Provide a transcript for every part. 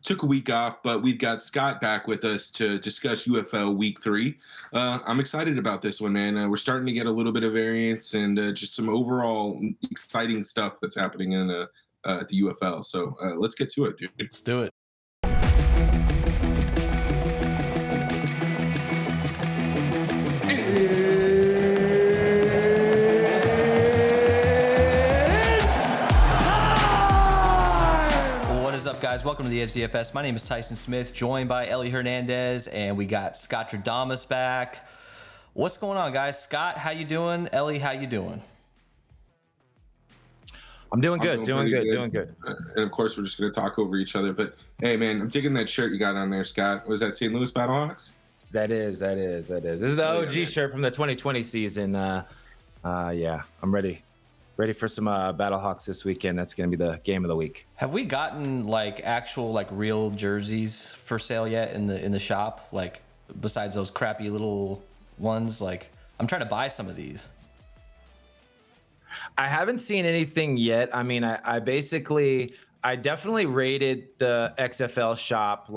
Took a week off, but we've got Scott back with us to discuss UFL Week 3. I'm excited about this one, man. We're starting to get a little bit of variance and just some overall exciting stuff that's happening in the UFL. So let's get to it, dude. Let's do it. Up, guys? Welcome to the Edge DFS. My name is Tyson Smith, joined by Ellie Hernandez, and we got Scottradamus back. What's going on, guys? Scott, how you doing? Ellie, how you doing? I'm doing good, doing good. And of course, we're just going to talk over each other. But hey, man, I'm digging that shirt you got on there, Scott. Was that St. Louis Battlehawks? That is. This is the OG shirt from the 2020 season. Yeah, I'm ready for some Battlehawks this weekend. That's going to be the game of the week. Have we gotten actual real jerseys for sale yet in the shop? Besides those crappy little ones, I'm trying to buy some of these. I haven't seen anything yet. I mean, I definitely rated the XFL shop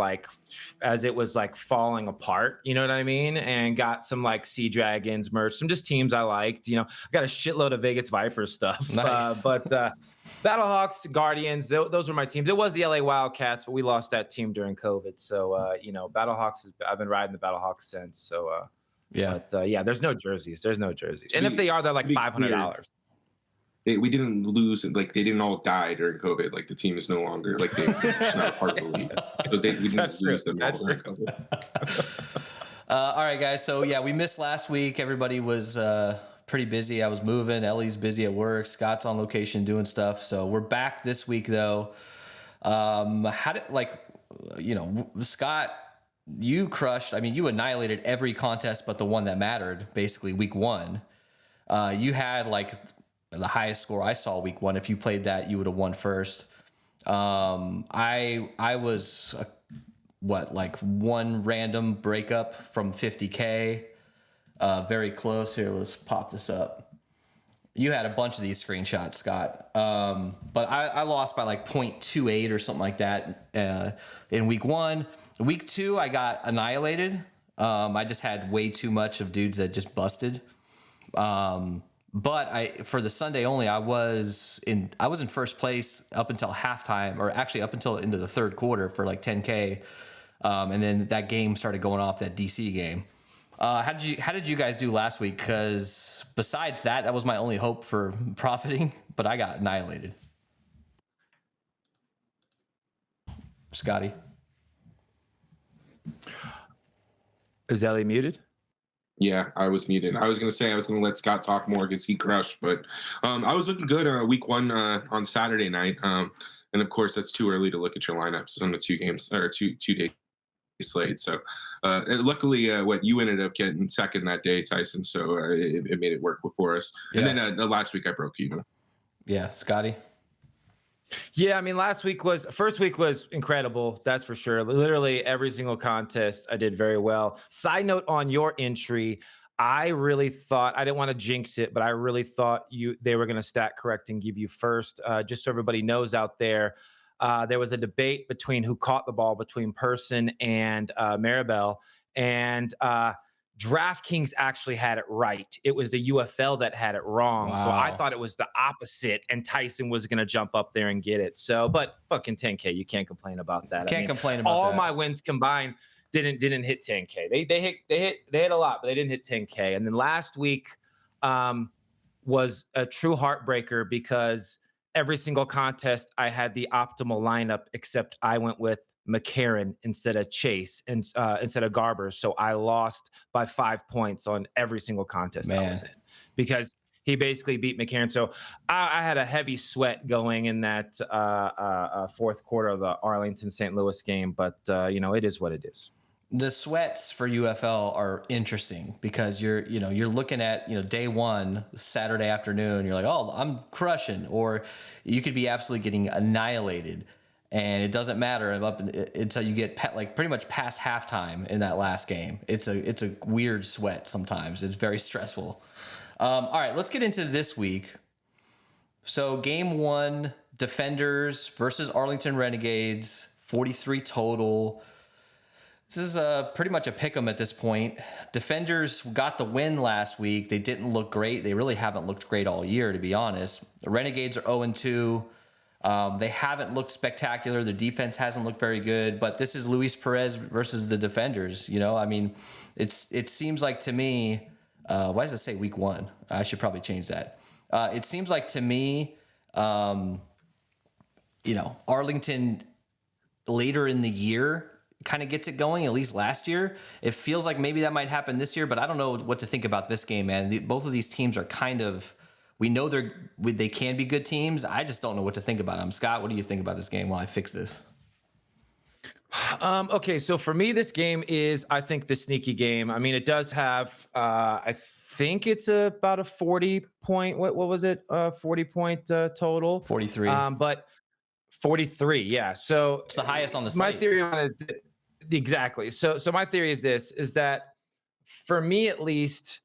as it was falling apart, you know what I mean? And got some Sea Dragons merch, some just teams I liked. I got a shitload of Vegas Vipers stuff. Nice. But Battlehawks, Guardians, those were my teams. It was the LA Wildcats, but we lost that team during COVID. So Battlehawks I've been riding the Battlehawks since. So yeah. But there's no jerseys. And if they are, they're $500. We didn't lose, they didn't all die during COVID. The team is no longer, they're just not part of the league. So we didn't lose them all during COVID. All right, guys. So, yeah, we missed last week. Everybody was pretty busy. I was moving. Ellie's busy at work. Scott's on location doing stuff. So we're back this week, though. Scott, you crushed. I mean, you annihilated every contest but the one that mattered, basically, week 1. You had, the highest score I saw week 1. If you played that, you would have won first. I was one random breakup from 50K. Very close here. Let's pop this up. You had a bunch of these screenshots, Scott. But I lost by 0.28 or something like that in week 1. Week 2, I got annihilated. I just had way too much of dudes that just busted. But for the Sunday only, I was in first place up until halftime, or actually up until into the third quarter for 10K. And then that game started going off, that DC game. How did you guys do last week? Because besides that was my only hope for profiting, but I got annihilated. Scotty. Is Ellie muted? Yeah, I was muted. I was going to say I was going to let Scott talk more because he crushed, but I was looking good week 1 on Saturday night. And of course, that's too early to look at your lineups on the 2-day slate. So luckily, you ended up getting second that day, Tyson. So it made it work for us. Yeah. And then the last week I broke even. Yeah, Scotty. Yeah, I mean, first week was incredible. That's for sure. Literally every single contest I did very well. Side note on your entry, I really thought, I didn't want to jinx it, but I really thought they were going to stat correct and give you first. Just so everybody knows out there, there was a debate between who caught the ball between Person and Maribel, and Draftkings actually had it right. It was the UFL that had it wrong. Wow. So I thought it was the opposite, and Tyson was going to jump up there and get it. So, but fucking 10K, you can't complain about that. Can't complain about all that. My wins combined didn't hit 10K. They hit a lot, but they didn't hit 10K. And then last week was a true heartbreaker because every single contest I had the optimal lineup, except I went with McCarron instead of Chase and instead of Garber. So I lost by 5 points on every single contest I was in because he basically beat McCarron. So I had a heavy sweat going in that fourth quarter of the Arlington St. Louis game, but it is what it is. The sweats for UFL are interesting because you're looking at, day 1, Saturday afternoon, you're like, oh, I'm crushing, or you could be absolutely getting annihilated. And it doesn't matter until you get pretty much past halftime in that last game. It's a weird sweat sometimes. It's very stressful. All right, let's get into this week. So game 1, Defenders versus Arlington Renegades, 43 total. This is pretty much a pick 'em at this point. Defenders got the win last week. They didn't look great. They really haven't looked great all year, to be honest. The Renegades are 0-2. They haven't looked spectacular. Their defense hasn't looked very good. But this is Luis Perez versus the Defenders. You know, I mean, it seems like to me. Why does it say week 1? I should probably change that. It seems like to me, Arlington later in the year kind of gets it going, at least last year. It feels like maybe that might happen this year, but I don't know what to think about this game, man. Both of these teams are kind of, we know they can be good teams. I just don't know what to think about them. Scott, what do you think about this game while I fix this? Okay, so for me, this game is, I think, the sneaky game. I mean, it does have, I think it's about a 40 point, what was it? 40 point total. 43. But 43, yeah. So it's the highest on the slate. My theory on it is exactly. So my theory is this: is that for me at least,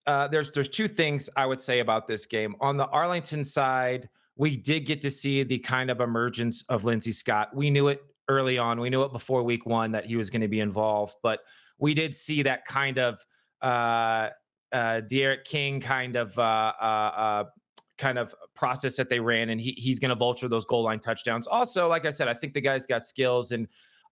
there's two things I would say about this game. On the Arlington side, we did get to see the kind of emergence of Lindsey Scott. We knew it early on. We knew it before week 1 that he was going to be involved, but we did see that kind of De'Aaron King kind of process that they ran, and he's going to vulture those goal line touchdowns. Also, like I said, I think the guy's got skills, and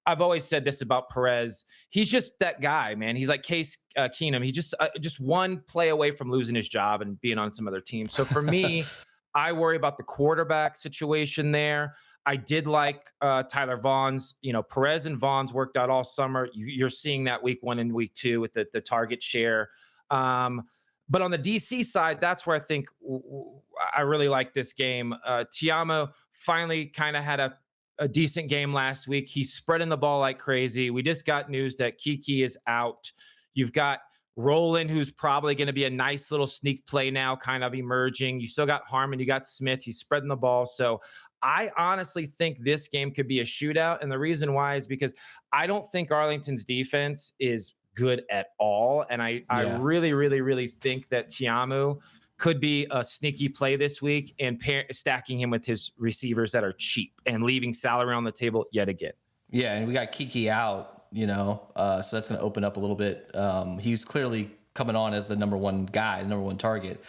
I've always said this about Perez. He's just that guy, man. He's like Case Keenum. He just one play away from losing his job and being on some other team. So for me, I worry about the quarterback situation there. I did like Tyler Vaughn's. Perez and Vaughn's worked out all summer. You're seeing that week 1 and week 2 with the target share. But on the DC side, that's where I think I really like this game. Tiamo finally kind of had a decent game last week. He's spreading the ball like crazy. We just got news that Kiki is out. You've got Roland, who's probably going to be a nice little sneak play now, kind of emerging. You still got Harmon. You got Smith. He's spreading the ball. So I honestly think this game could be a shootout. And the reason why is because I don't think Arlington's defense is good at all. And I really, really, really think that Tiamu could be a sneaky play this week, and stacking him with his receivers that are cheap and leaving salary on the table yet again. Yeah, and we got Kiki out, so that's going to open up a little bit. He's clearly coming on as the number one guy, the number one target.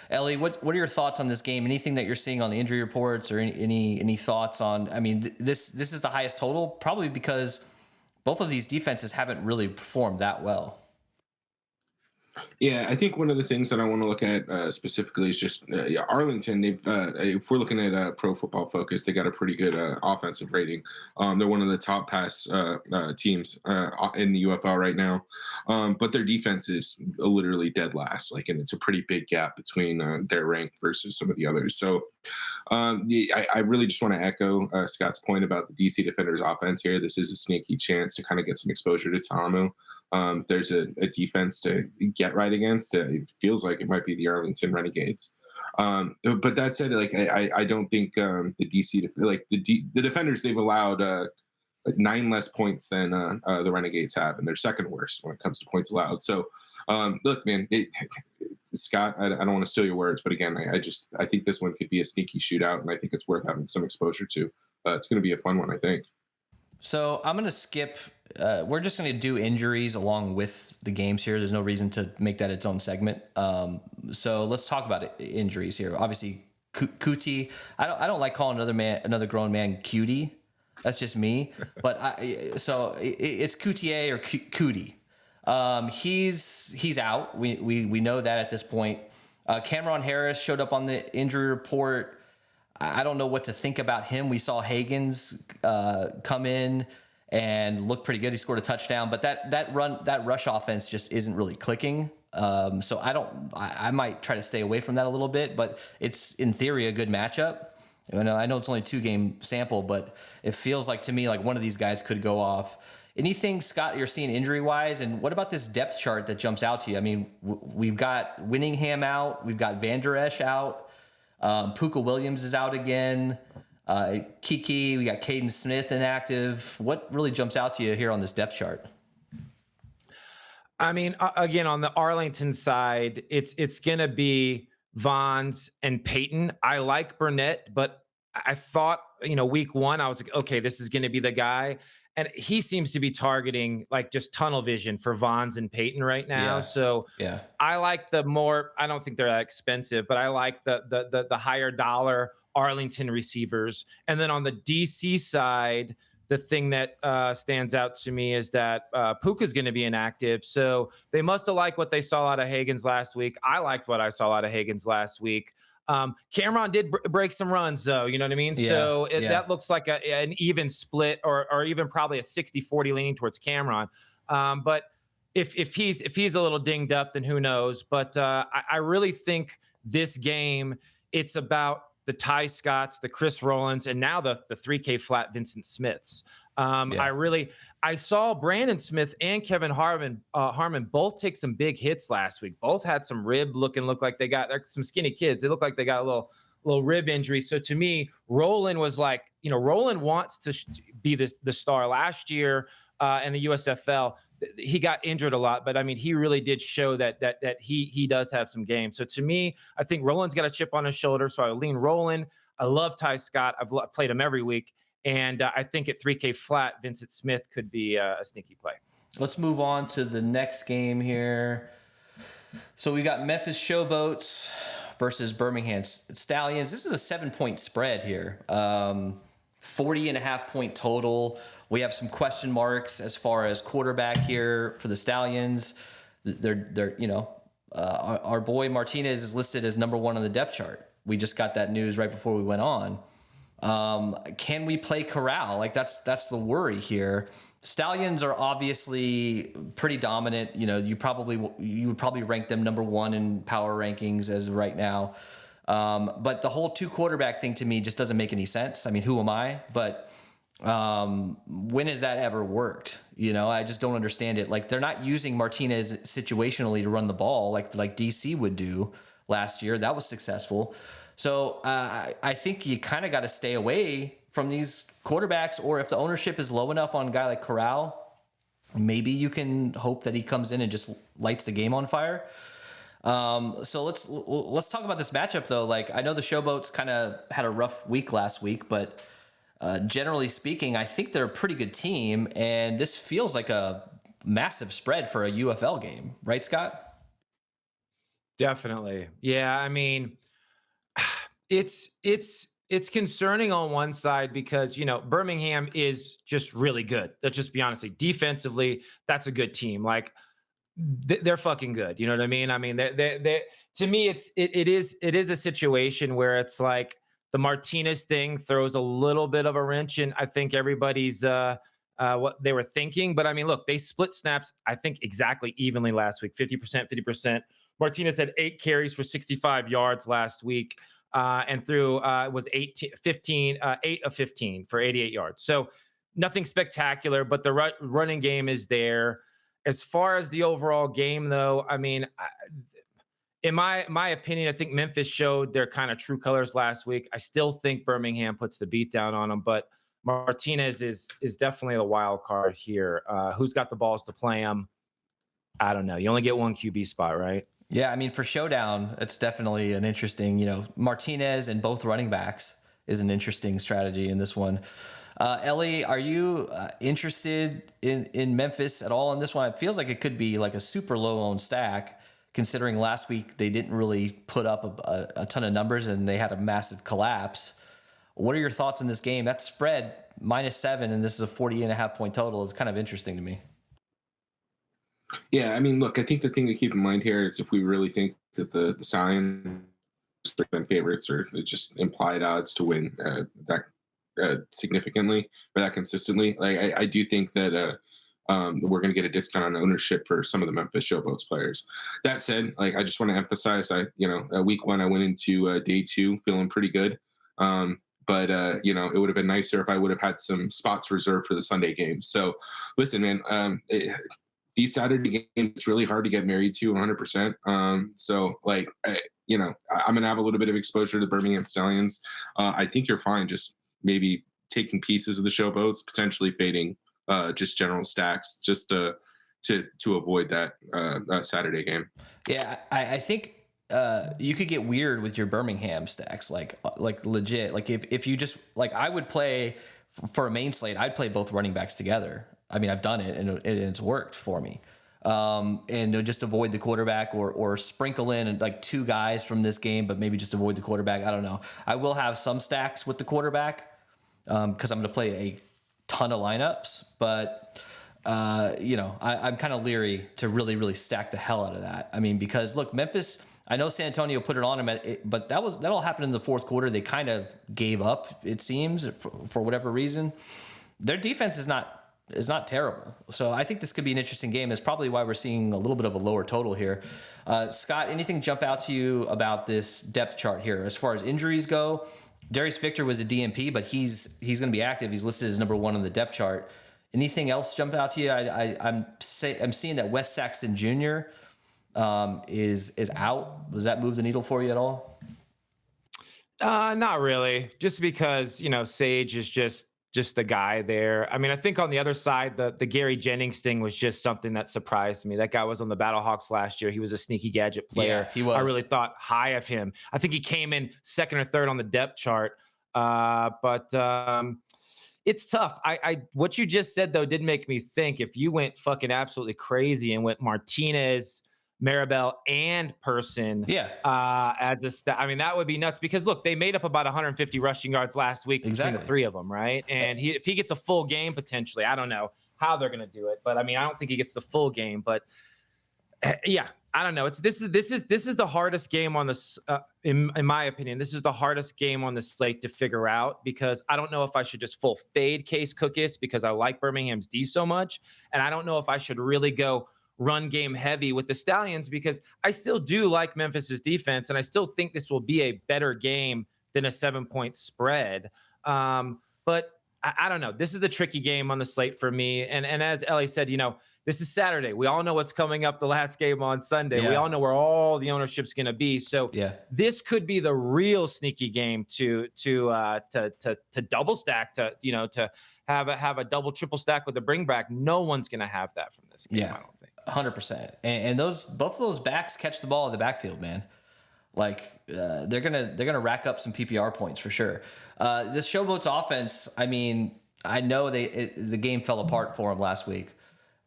Ellie, what are your thoughts on this game? Anything that you're seeing on the injury reports, or any thoughts on? I mean, this is the highest total, probably because both of these defenses haven't really performed that well. Yeah, I think one of the things that I want to look at specifically is just Arlington. They've, if we're looking at Pro Football Focus, they got a pretty good offensive rating. They're one of the top pass teams in the UFL right now, but their defense is literally dead last. And it's a pretty big gap between their rank versus some of the others. So I really just want to echo Scott's point about the DC Defenders offense here. This is a sneaky chance to kind of get some exposure to Tamu. If there's a defense to get right against, it feels like it might be the Arlington Renegades. But that said, I don't think the DC, the Defenders, they've allowed 9 less points than the Renegades have, and they're second worst when it comes to points allowed. So look, man, Scott, I don't want to steal your words, but again, I think this one could be a sneaky shootout, and I think it's worth having some exposure to. It's going to be a fun one, I think. So I'm going to skip. We're just going to do injuries along with the games here. There's no reason to make that its own segment. So let's talk about injuries here. Obviously, Cutie. I don't like calling another grown man cutie. That's just me. But it's Coutier or Cootie. He's out. We know that at this point. Cameron Harris showed up on the injury report. I don't know what to think about him. We saw Hagens come in and look pretty good. He scored a touchdown, but that rush offense just isn't really clicking. So I might try to stay away from that a little bit, but it's in theory a good matchup. I know it's only 2-game sample, but it feels like to me like one of these guys could go off. Anything, Scott, you're seeing injury-wise? And what about this depth chart that jumps out to you? I mean, we've got Winningham out. We've got Van Der Esch out. Puka Williams is out again. Kiki, we got Caden Smith inactive. What really jumps out to you here on this depth chart? I mean, again, on the Arlington side, it's going to be Vons and Peyton. I like Burnett, but I thought week one, I was like, okay, this is going to be the guy. And he seems to be targeting like just tunnel vision for Vons and Peyton right now. Yeah. So Yeah. I like the more, I don't think they're that expensive, but I like the higher dollar Arlington receivers. And then on the DC side, the thing that stands out to me is that Puka's going to be inactive. So they must have liked what they saw out of Higgins last week. I liked what I saw out of Higgins last week. Cameron did break some runs, though. You know what I mean? Yeah, So that looks like an even split, or even probably a 60-40 leaning towards Cameron. But if he's a little dinged up, then who knows? But I really think this game, it's about the Ty Scotts, the Chris Rowlands, and now the 3K flat Vincent Smiths. I saw Brandon Smith and Kevin Harmon both take some big hits last week. Both had some look like they got some skinny kids. They look like they got a little rib injury. So to me, Rowland was like, Rowland wants to be the star. Last year in the USFL, he got injured a lot, but I mean, he really did show that he does have some game. So to me, I think Rowland's got a chip on his shoulder. So I lean Rowland. I love Ty Scott. I've played him every week. And I think at 3K flat, Vincent Smith could be a sneaky play. Let's move on to the next game here. So we got Memphis Showboats versus Birmingham Stallions. This is a 7-point spread here. 40.5 point total. We have some question marks as far as quarterback here for the Stallions. They're our boy Martinez is listed as number 1 on the depth chart. We just got that news right before we went on. Can we play Corral? Like that's the worry here. Stallions are obviously pretty dominant. You would probably rank them number 1 in power rankings as of right now. But the whole 2 quarterback thing to me just doesn't make any sense. I mean, who am I? But when has that ever worked? I just don't understand it. Like, they're not using Martinez situationally to run the ball like DC would do last year. That was successful. So I think you kind of got to stay away from these quarterbacks, or if the ownership is low enough on a guy like Corral, maybe you can hope that he comes in and just lights the game on fire. So let's talk about this matchup though. Like, I know the Showboats kind of had a rough week last week, but generally speaking, I think they're a pretty good team, and this feels like a massive spread for a UFL game, right, Scott? Definitely. Yeah. I mean, it's concerning on one side because, Birmingham is just really good. Let's just be honest. Defensively, that's a good team. Like, they're fucking good. You know what I mean? I mean, they to me, it is a situation where it's like the Martinez thing throws a little bit of a wrench in, I think, everybody's what they were thinking. But I mean, look, they split snaps, I think, exactly evenly last week, 50%, 50%. Martinez had 8 carries for 65 yards last week. And through was 8 of 15 for 88 yards. So nothing spectacular, but the running game is there. As far as the overall game, though, I mean, in my opinion, I think Memphis showed their kind of true colors last week. I still think Birmingham puts the beat down on them, but Martinez is definitely the wild card here. Who's got the balls to play him? I don't know. You only get one QB spot, right? Yeah, I mean, for Showdown, it's definitely an interesting, Martinez and both running backs is an interesting strategy in this one. Ellie, are you interested in Memphis at all in this one? It feels like it could be like a super low-owned stack, considering last week they didn't really put up a ton of numbers and they had a massive collapse. What are your thoughts in this game? That spread -7, and this is a 40.5 point total. It's kind of interesting to me. Yeah, I mean, look, I think the thing to keep in mind here is if we really think that the Stallions are favorites or just implied odds to win that significantly or that consistently, like I do think that we're going to get a discount on ownership for some of the Memphis Showboats players. That said, like, I just want to emphasize, week 1 I went into day 2 feeling pretty good. But it would have been nicer if I would have had some spots reserved for the Sunday game. So listen, man, these Saturday games, it's really hard to get married to 100%. So, like, I'm going to have a little bit of exposure to the Birmingham Stallions. I think you're fine just maybe taking pieces of the Showboats, potentially fading just general stacks just to avoid that Saturday game. Yeah, I think you could get weird with your Birmingham stacks, like legit. Like if you just like, I would play for a main slate, I'd play both running backs together. I mean, I've done it and it's worked for me. And just avoid the quarterback or sprinkle in like 2 guys from this game, but maybe just avoid the quarterback. I don't know. I will have some stacks with the quarterback because I'm going to play a ton of lineups, but I'm kind of leery to really stack the hell out of that. I mean, because look, Memphis, I know San Antonio put it on him, but that all happened in the fourth quarter. They kind of gave up, it seems, for whatever reason. Their defense is not terrible. So I think this could be an interesting game. That's probably why we're seeing a little bit of a lower total here. Scott, anything jump out to you about this depth chart here? As far as injuries go, Darius Victor was a DNP, but he's going to be active. He's listed as number 1 on the depth chart. Anything else jump out to you? I'm seeing that Wes Saxton Jr. Is out. Does that move the needle for you at all? Not really. Just because, Sage is just the guy there. I mean, I think on the other side, the Gary Jennings thing was just something that surprised me. That guy was on the Battlehawks last year. He was a sneaky gadget player. Yeah, he was. I really thought high of him. I think he came in 2nd or 3rd on the depth chart. But it's tough. What you just said though did make me think, if you went fucking absolutely crazy and went Martinez, Maribel, and Person as a stat, I mean, that would be nuts, because look, they made up about 150 rushing yards last week between the 3 of them, right? And if he gets a full game potentially, I don't know how they're going to do it, but I mean, I don't think he gets the full game, but yeah, I don't know. This is the hardest game on this, in my opinion. This is the hardest game on the slate to figure out, because I don't know if I should just full fade Case Cookus because I like Birmingham's D so much, and I don't know if I should really go run game heavy with the Stallions, because I still do like Memphis's defense, and I still think this will be a better game than a 7-point spread. But I don't know. This is the tricky game on the slate for me. And as Ellie said, this is Saturday. We all know what's coming up the last game on Sunday. Yeah. We all know where all the ownership's going to be. So this could be the real sneaky game to double stack, to have a double triple stack with a bring back. No one's going to have that from this game. I don't think. 100%. And both of those backs catch the ball in the backfield, man. Like they're gonna rack up some PPR points for sure. This Showboats offense, I mean, I know the game fell apart for him last week,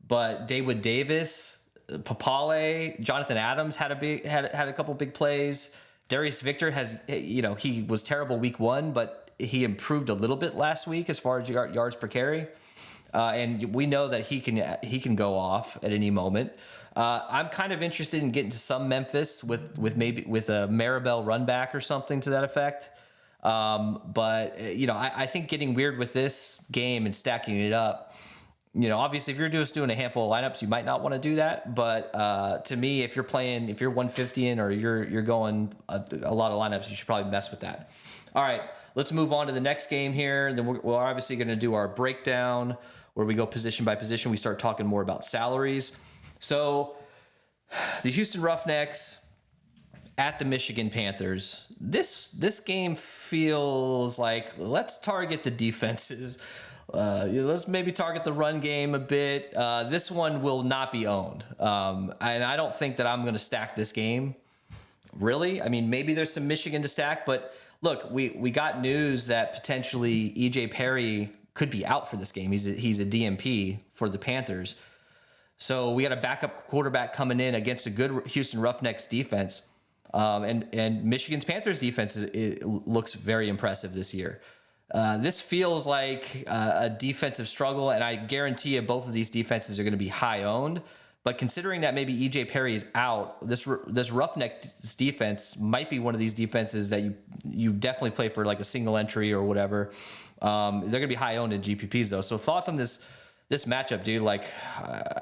but David Davis, Papale, Jonathan Adams had a couple big plays. Darius Victor he was terrible week 1, but he improved a little bit last week as far as yards per carry. And we know that he can go off at any moment. I'm kind of interested in getting to some Memphis with a Maribel run back or something to that effect. But I think getting weird with this game and stacking it up, obviously if you're just doing a handful of lineups, you might not want to do that. But to me, if you're 150 in or you're going a lot of lineups, you should probably mess with that. All right, let's move on to the next game here. Then we're obviously going to do our breakdown where we go position by position. We start talking more about salaries. So the Houston Roughnecks at the Michigan Panthers. This game feels like, let's target the defenses. Let's maybe target the run game a bit. This one will not be owned. And I don't think that I'm going to stack this game. Really? I mean, maybe there's some Michigan to stack, but look, we got news that potentially EJ Perry could be out for this game. He's a DNP for the Panthers. So we got a backup quarterback coming in against a good Houston Roughnecks defense. And Michigan's Panthers defense looks very impressive this year. This feels like a defensive struggle, and I guarantee you both of these defenses are going to be high owned. But considering that maybe EJ Perry is out, this Roughnecks defense might be one of these defenses that you definitely play for like a single entry or whatever. They're going to be high owned in GPPs though. So thoughts on this matchup, dude? Like,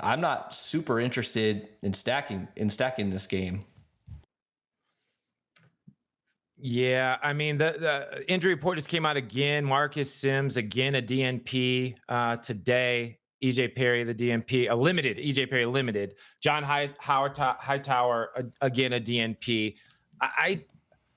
I'm not super interested in stacking this game. Yeah, I mean, the injury report just came out again. Marcus Sims, again, a DNP today. EJ Perry, the DNP, limited. EJ Perry, limited. John Hightower, again, a DNP.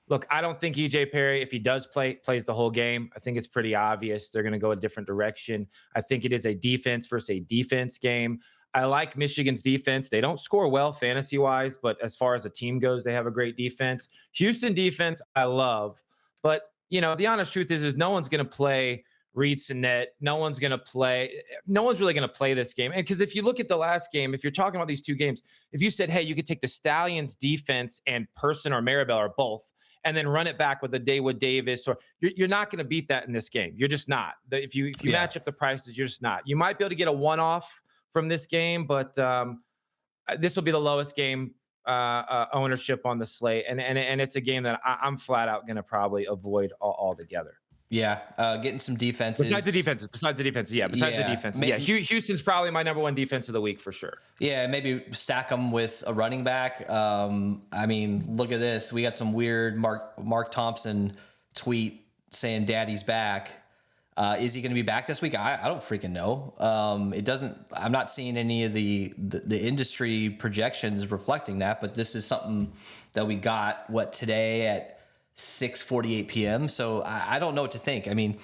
Look, I don't think EJ Perry, if he does plays the whole game, I think it's pretty obvious they're going to go a different direction. I think it is a defense versus a defense game. I like Michigan's defense. They don't score well fantasy wise, but as far as a team goes, they have a great defense. Houston defense, I love, but the honest truth is no one's going to play Reed Sinet. No one's really going to play this game. And because if you look at the last game, if you're talking about these two games, if you said, hey, you could take the Stallions defense and Person or Maribel or both, and then run it back with a Dawood Davis, or you're not going to beat that in this game. You're just not. If you match up the prices, you're just not. You might be able to get a one-off from this game, but this will be the lowest game ownership on the slate, and it's a game that I'm flat out going to probably avoid altogether. Yeah, getting some defenses. Besides the defenses. Yeah, Houston's probably my number one defense of the week for sure. Yeah, maybe stack them with a running back. I mean, look at this. We got some weird Mark Thompson tweet saying Daddy's back. Is he going to be back this week? I don't freaking know. I'm not seeing any of the industry projections reflecting that, but this is something that we got today at 6:48 p.m. So I don't know what to think. I mean,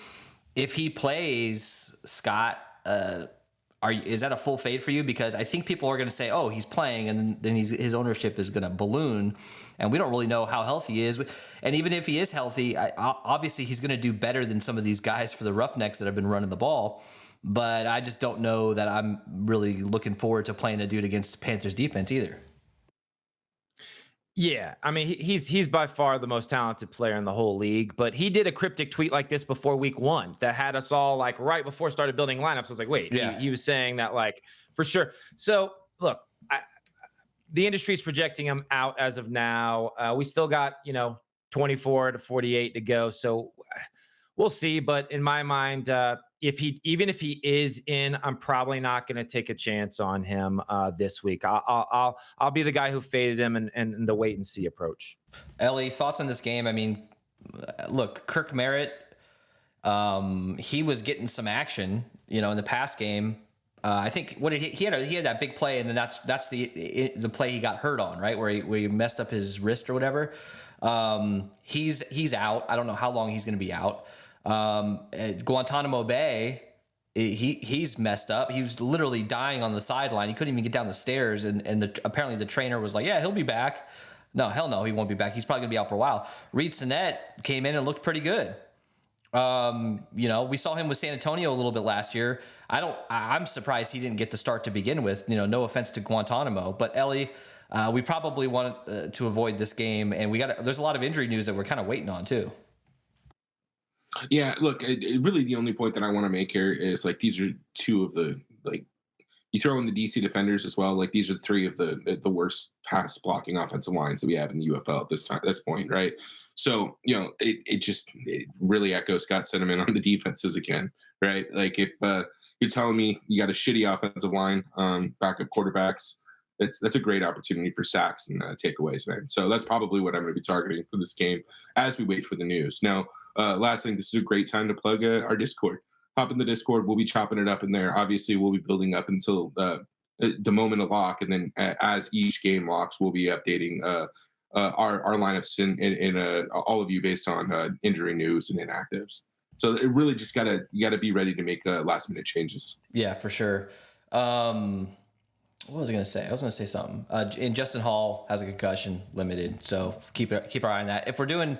if he plays, Scott, is that a full fade for you? Because I think people are going to say, oh, he's playing, and then his ownership is going to balloon, and we don't really know how healthy he is. And even if he is healthy, obviously he's going to do better than some of these guys for the Roughnecks that have been running the ball. But I just don't know that I'm really looking forward to playing a dude against the Panthers defense either. Yeah, I mean, he's by far the most talented player in the whole league, but he did a cryptic tweet like this before week 1 that had us all like right before started building lineups. I was like, wait, yeah. He was saying that like for sure. So look, the industry's projecting him out as of now. We still got, 24 to 48 to go. So we'll see. But in my mind, even if he is in, I'm probably not going to take a chance on him this week. I'll be the guy who faded him and the wait and see approach. Ellie, thoughts on this game? I mean, look, Kirk Merritt, he was getting some action, in the past game. I think he had that big play, and then that's the play he got hurt on, right, where he messed up his wrist or whatever. He's out. I don't know how long he's going to be out. At Guantanamo Bay, he's messed up. He was literally dying on the sideline. He couldn't even get down the stairs, and apparently the trainer was like, yeah, he'll be back. No, hell no, he won't be back. He's probably gonna be out for a while. Reed Sinet came in and looked pretty good. We saw him with San Antonio a little bit last year. I'm surprised he didn't get the start to begin with. No offense to Guantanamo, but Ellie, we probably want to avoid this game, and there's a lot of injury news that we're kind of waiting on too. Yeah, look, really the only point that I want to make here is like these are two of the you throw in the DC defenders as well. Like these are three of the worst pass blocking offensive lines that we have in the UFL at this point, right? So it really echoes Scott's sentiment on the defenses again, right? Like if you're telling me you got a shitty offensive line, backup quarterbacks, that's a great opportunity for sacks and takeaways, man. So that's probably what I'm going to be targeting for this game as we wait for the news. Now, last thing, this is a great time to plug our Discord. Hop in the Discord. We'll be chopping it up in there. Obviously, we'll be building up until the moment of lock, and then as each game locks, we'll be updating our lineups in all of you based on injury news and inactives. So it really just you gotta be ready to make last minute changes. Yeah, for sure. What was I going to say? I was going to say something. And Justin Hall has a concussion, limited, so keep our eye on that. If we're doing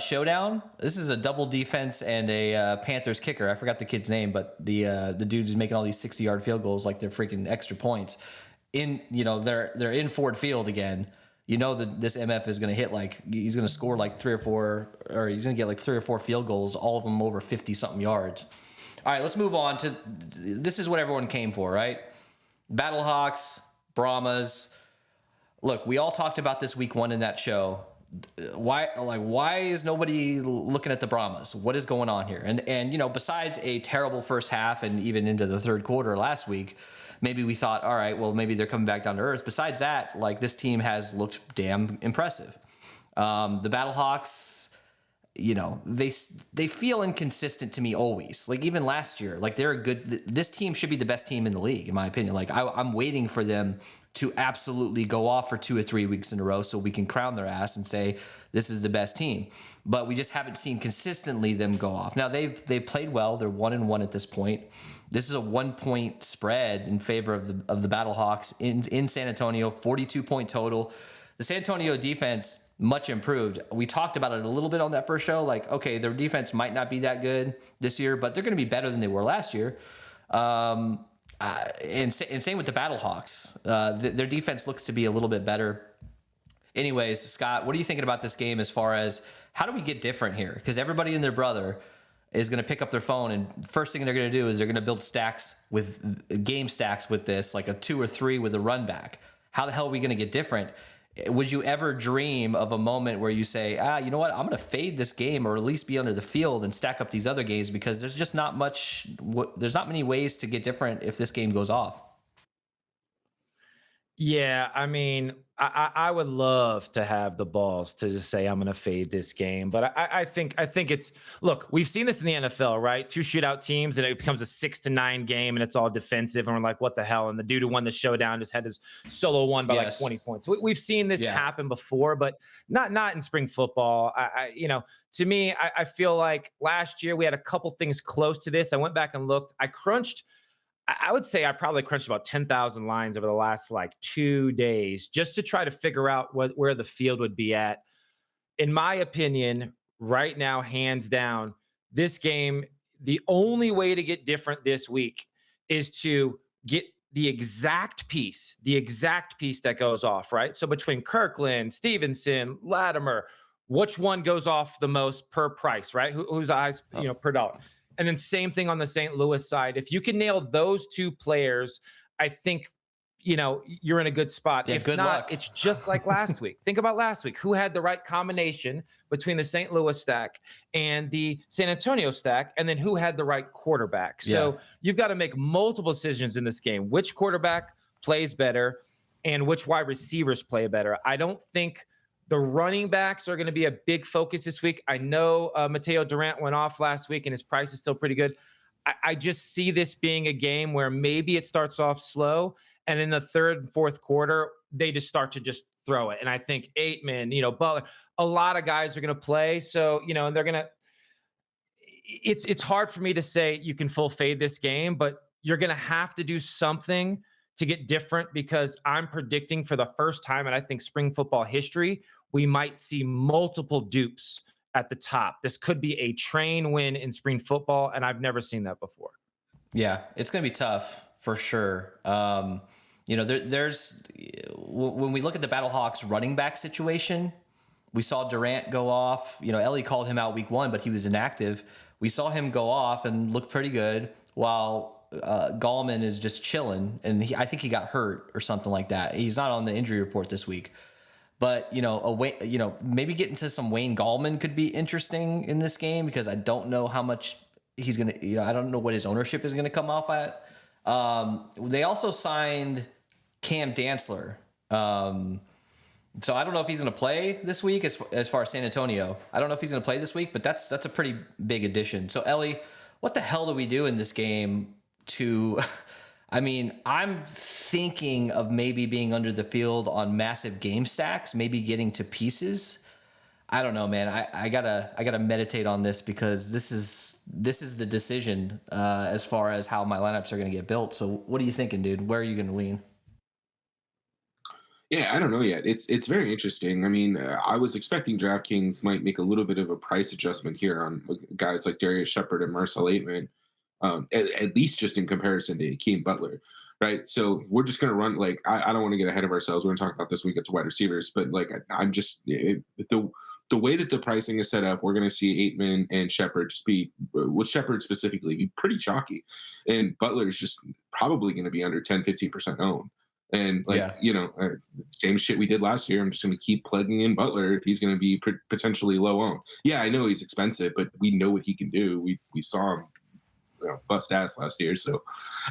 Showdown, this is a double defense and a Panthers kicker. I forgot the kid's name, but the dude who's making all these 60-yard field goals like they're freaking extra points. They're in Ford Field again. This MF is going to hit he's going to score like 3 or 4, or he's going to get like 3 or 4 field goals, all of them over 50-something yards. All right, let's move on to this is what everyone came for, right? Battlehawks, Brahmas. Look, we all talked about this week 1 in that show. Why is nobody looking at the Brahmas? What is going on here? And besides a terrible first half and even into the third quarter last week, maybe we thought, all right, well, maybe they're coming back down to earth. Besides that, this team has looked damn impressive. The Battlehawks, they feel inconsistent to me always. Like even last year, like this team should be the best team in the league, in my opinion. Like I'm waiting for them to absolutely go off for 2 or 3 weeks in a row so we can crown their ass and say this is the best team. But we just haven't seen consistently them go off. Now they've played well. They're 1-1 at this point. This is a 1-point spread in favor of the Battlehawks in San Antonio, 42-point total. The San Antonio defense much improved. We talked about it a little bit on that first show. Like, okay, their defense might not be that good this year, but they're going to be better than they were last year. And same with the Battlehawks. Their defense looks to be a little bit better. Anyways, Scott, what are you thinking about this game as far as how do we get different here? Because everybody and their brother is going to pick up their phone, and first thing they're going to do is they're going to build game stacks with this, like a 2 or 3 with a run back. How the hell are we going to get different? Would you ever dream of a moment where you say, you know what, I'm going to fade this game or at least be under the field and stack up these other games because there's just not many ways to get different if this game goes off? Yeah, I mean, I would love to have the balls to just say I'm going to fade this game, but I think it's look. We've seen this in the NFL, right? 2 shootout teams, and it becomes a 6-9 game, and it's all defensive, and we're like, what the hell? And the dude who won the showdown just had his solo won by like 20 points. We've seen this happen before, but not in spring football. To me, I feel like last year we had a couple things close to this. I went back and looked. I would say I probably crunched about 10,000 lines over the last like 2 days just to try to figure out where the field would be at. In my opinion, right now, hands down, this game, the only way to get different this week is to get the exact piece that goes off, right? So between Kirkland, Stevenson, Latimer, which one goes off the most per price, right? Whose eyes, per dollar. And then same thing on the St. Louis side. If you can nail those 2 players, I think, you're in a good spot. Yeah, if good not, luck. It's just like last week. Think about last week. Who had the right combination between the St. Louis stack and the San Antonio stack? And then who had the right quarterback? So you've got to make multiple decisions in this game. Which quarterback plays better and which wide receivers play better? I don't think the running backs are going to be a big focus this week. I know Mateo Durant went off last week and his price is still pretty good. I just see this being a game where maybe it starts off slow and in the 3rd and 4th quarter, they just start to just throw it. And I think Aitman, Butler, a lot of guys are going to play. So, and they're going to, it's hard for me to say you can full fade this game, but you're going to have to do something to get different because I'm predicting for the first time, and I think spring football history, we might see multiple dupes at the top. This could be a train win in spring football, and I've never seen that before. Yeah, it's going to be tough for sure. There's when we look at the Battlehawks running back situation, we saw Durant go off. Ellie called him out week 1, but he was inactive. We saw him go off and look pretty good while Gallman is just chilling, and I think he got hurt or something like that. He's not on the injury report this week, but maybe getting to some Wayne Gallman could be interesting in this game because I don't know how much he's gonna. I don't know what his ownership is gonna come off at. They also signed Cam Dantzler, so I don't know if he's gonna play this week as far as San Antonio. I don't know if he's gonna play this week, but that's a pretty big addition. So Ellie, what the hell do we do in this game? I'm thinking of maybe being under the field on massive game stacks, maybe getting to pieces. I don't know, man. I gotta meditate on this because this is the decision as far as how my lineups are gonna get built. So what are you thinking, dude? Where are you gonna lean? Yeah, I don't know yet. It's very interesting. I mean, I was expecting DraftKings might make a little bit of a price adjustment here on guys like Darius Shepard and Marcel Aitman. At least just in comparison to Akeem Butler, right? So we're just going to run, I don't want to get ahead of ourselves. We're going to talk about this week at the wide receivers, but I'm just, the way that the pricing is set up, we're going to see Aitman and Shepard just be, with Shepard specifically, be pretty chalky. And Butler is just probably going to be under 10-15% owned. And same shit we did last year. I'm just going to keep plugging in Butler. He's going to be potentially low owned. Yeah, I know he's expensive, but we know what he can do. We saw him bust ass last year. So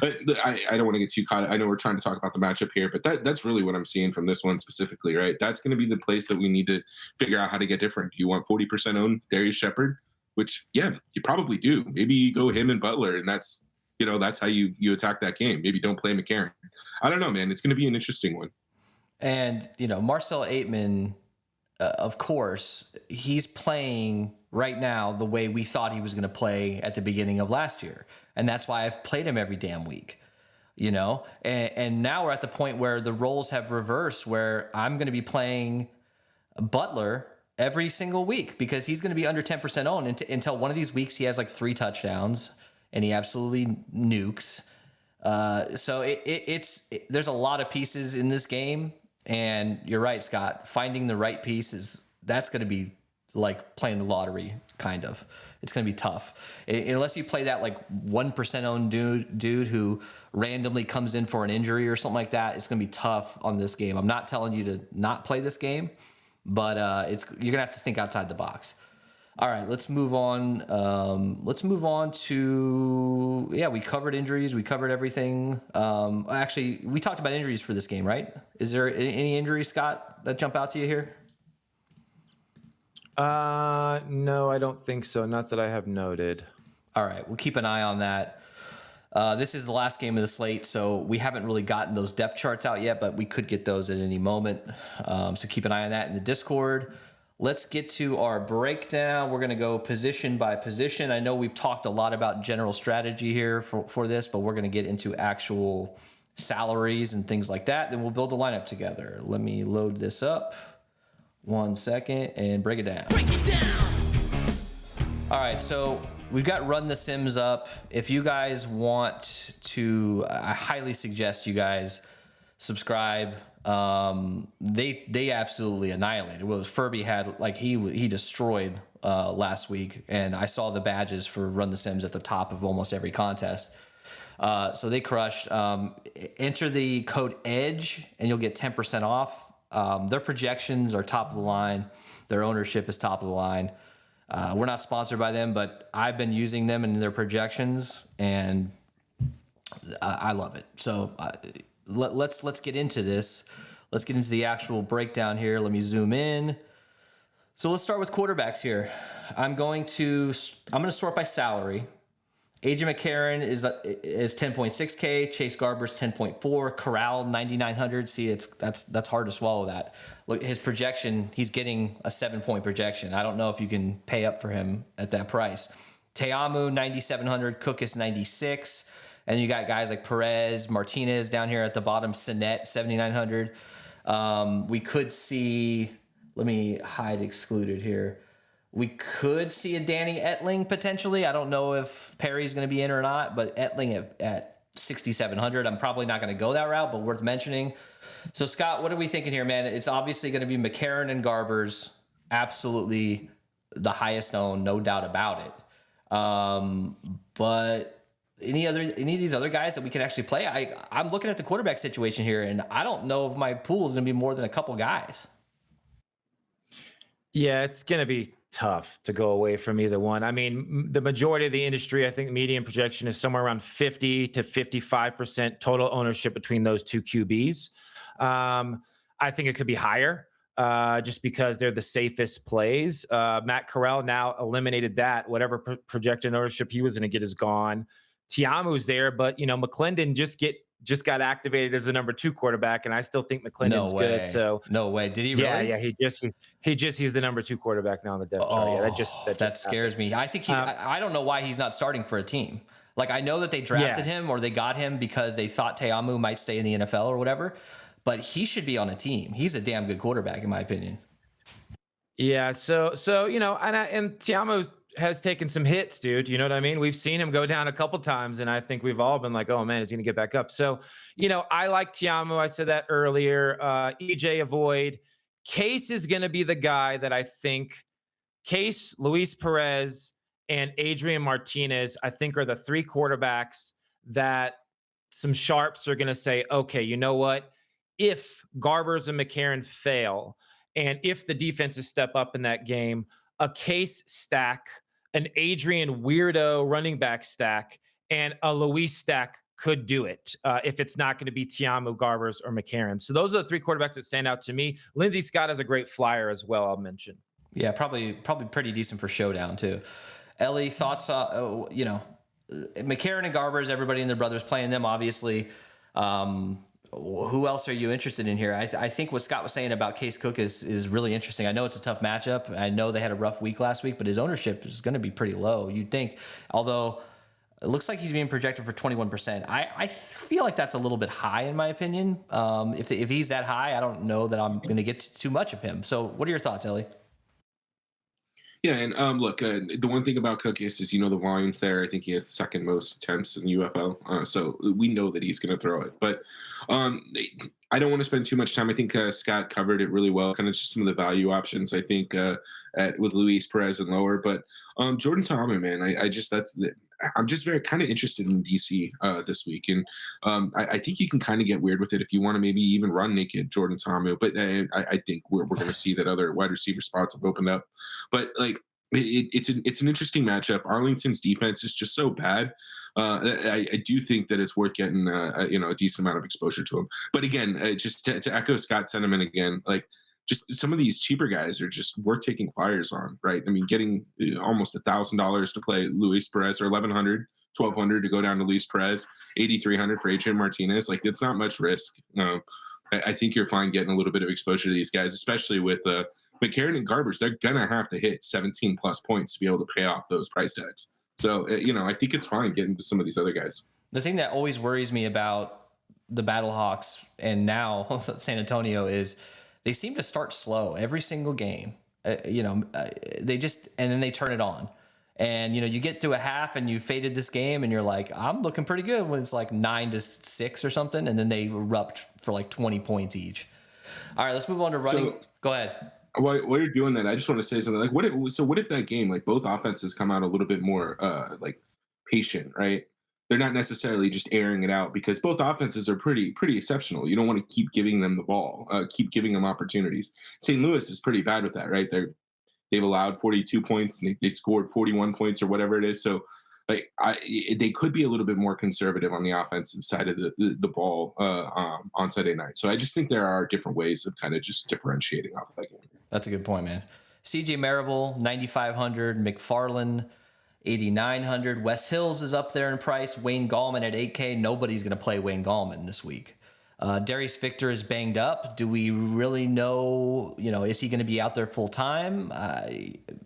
I don't want to get too caught. I know we're trying to talk about the matchup here, but that's really what I'm seeing from this one specifically, right? That's going to be the place that we need to figure out how to get different. Do you want 40% owned Darius Shepard? Which, yeah, you probably do. Maybe you go him and Butler, and that's how you attack that game. Maybe don't play McCarron. I don't know, man. It's going to be an interesting one. And, Marcel Aitman, of course, he's playing right now the way we thought he was going to play at the beginning of last year. And that's why I've played him every damn week, and now we're at the point where the roles have reversed, where I'm going to be playing Butler every single week because he's going to be under 10% owned until one of these weeks he has like 3 touchdowns and he absolutely nukes. So there's a lot of pieces in this game, and you're right, Scott. Finding the right pieces, that's going to be like playing the lottery, kind of. It's going to be tough unless you play that like 1% owned dude who randomly comes in for an injury or something like that. It's going to be tough on this game. I'm not telling you to not play this game, but you're gonna have to think outside the box. All right, let's move on. We covered injuries. We covered everything. Actually, we talked about injuries for this game, right? Is there any injuries, Scott, that jump out to you here? No, I don't think so. Not that I have noted. All right, we'll keep an eye on that. This is the last game of the slate, so we haven't really gotten those depth charts out yet, but we could get those at any moment. So keep an eye on that in the Discord. Let's get to our breakdown. We're going to go position by position. I know we've talked a lot about general strategy here for this, but we're going to get into actual salaries and things like that. Then we'll build a lineup together. Let me load this up. 1 second and break it down. Break it down. All right, so we've got Run the Sims up. If you guys want to, I highly suggest you guys subscribe. They absolutely annihilated. What was Furby had, like he destroyed last week, and I saw the badges for Run the Sims at the top of almost every contest. So they crushed. Enter the code EDGE and you'll get 10% off. Their projections are top of the line. Their ownership is top of the line. We're not sponsored by them, but I've been using them in their projections, and I love it. So let's get into this. Let's get into the actual breakdown here. Let me zoom in. So let's start with quarterbacks here. I'm going to sort by salary. AJ McCarron is 10.6K. Chase Garber's 10.4. Corral 9,900. See, that's hard to swallow that. Look, his projection, he's getting a 7-point projection. I don't know if you can pay up for him at that price. Teamu 9,700. Cook is 96. And you got guys like Perez, Martinez down here at the bottom. Sinet 7,900. We could see. Let me hide excluded here. We could see a Danny Etling potentially. I don't know if Perry's going to be in or not, but Etling at 6,700. I'm probably not going to go that route, but worth mentioning. So, Scott, what are we thinking here, man? It's obviously going to be McCarron and Garbers, absolutely the highest owned, no doubt about it. But any of these other guys that we can actually play, I'm looking at the quarterback situation here, and I don't know if my pool is going to be more than a couple guys. Yeah, it's going to be tough to go away from either one. I mean, the majority of the industry, I think median projection is somewhere around 50 to 55% total ownership between those two QBs. I think it could be higher just because they're the safest plays. Matt Corral now eliminated that. Whatever projected ownership he was going to get is gone. Tiamu's there, but McClendon just got activated as the number 2 quarterback, and I still think McClendon's good. So no way. Did he really? Yeah, he's the number 2 quarterback now on the depth chart. Yeah, that scares me. I think I don't know why he's not starting for a team. Like, I know that they drafted him or they got him because they thought Teamu might stay in the NFL or whatever, but he should be on a team. He's a damn good quarterback in my opinion. Yeah, so and Tiamu has taken some hits, dude. You know what I mean? We've seen him go down a couple times, and I think we've all been like, oh man, is he gonna get back up? So, I like Tiamu. I said that earlier. EJ avoid. Case is gonna be the guy that I think Case, Luis Perez, and Adrian Martinez, I think, are the 3 quarterbacks that some sharps are gonna say, okay, you know what? If Garbers and McCarron fail, and if the defenses step up in that game, a Case stack, an Adrian weirdo running back stack, and a Luis stack could do it if it's not going to be Tiamu, Garbers, or McCarron. So those are the three quarterbacks that stand out to me. Lindsey Scott is a great flyer as well, I'll mention. Yeah, probably pretty decent for Showdown too. Ellie, thoughts? McCarron and Garbers, everybody and their brothers playing them, obviously. Who else are you interested in here? I think what Scott was saying about Case Cook is really interesting. I know it's a tough matchup. I know they had a rough week last week, but his ownership is going to be pretty low, you'd think. Although it looks like he's being projected for 21%. I feel like that's a little bit high in my opinion. If he's that high, I don't know that I'm going to get too much of him. So what are your thoughts, Ellie? Yeah, and look, the one thing about Cook is the volume's there. I think he has the second most attempts in UFL, so we know that he's going to throw it. But I don't want to spend too much time. I think Scott covered it really well, kind of just some of the value options, I think, with Luis Perez and lower. But Jordan Ta'amu, man, I'm just very kind of interested in DC this week. And I think you can kind of get weird with it if you want to maybe even run naked Jordan Ta'amu. But I think we're going to see that other wide receiver spots have opened up. But like it's an interesting matchup. Arlington's defense is just so bad. I do think that it's worth getting a decent amount of exposure to him. But again, just to echo Scott's sentiment again, like just some of these cheaper guys are just worth taking flyers on, right? I mean, getting almost $1,000 to play Luis Perez, or $1,100, $1,200 to go down to Luis Perez, $8,300 for Adrian Martinez. Like, it's not much risk. I think you're fine getting a little bit of exposure to these guys, especially with McCarron and Garbers. They're gonna have to hit 17 plus points to be able to pay off those price tags. So I think it's fine getting to some of these other guys. The thing that always worries me about the Battlehawks and now San Antonio is they seem to start slow every single game. They just, and then they turn it on. And, you get through a half and you faded this game and you're like, I'm looking pretty good when it's like 9-6 or something. And then they erupt for like 20 points each. All right, let's move on to running. Go ahead. While you're doing that, I just want to say something. Like, what if that game, like, both offenses come out a little bit more like patient, right? They're not necessarily just airing it out, because both offenses are pretty exceptional. You don't want to keep giving them the ball, keep giving them opportunities. St. Louis is pretty bad with that, right? They've allowed 42 points and they scored 41 points or whatever it is. So like they could be a little bit more conservative on the offensive side of the ball on Sunday night. So I just think there are different ways of kind of just differentiating off of that game. That's a good point, man. CJ Marable, 9,500. McFarland, 8,900. Wes Hills is up there in price. Wayne Gallman at 8K. Nobody's going to play Wayne Gallman this week. Darius Victor is banged up. Do we really know, is he going to be out there full time?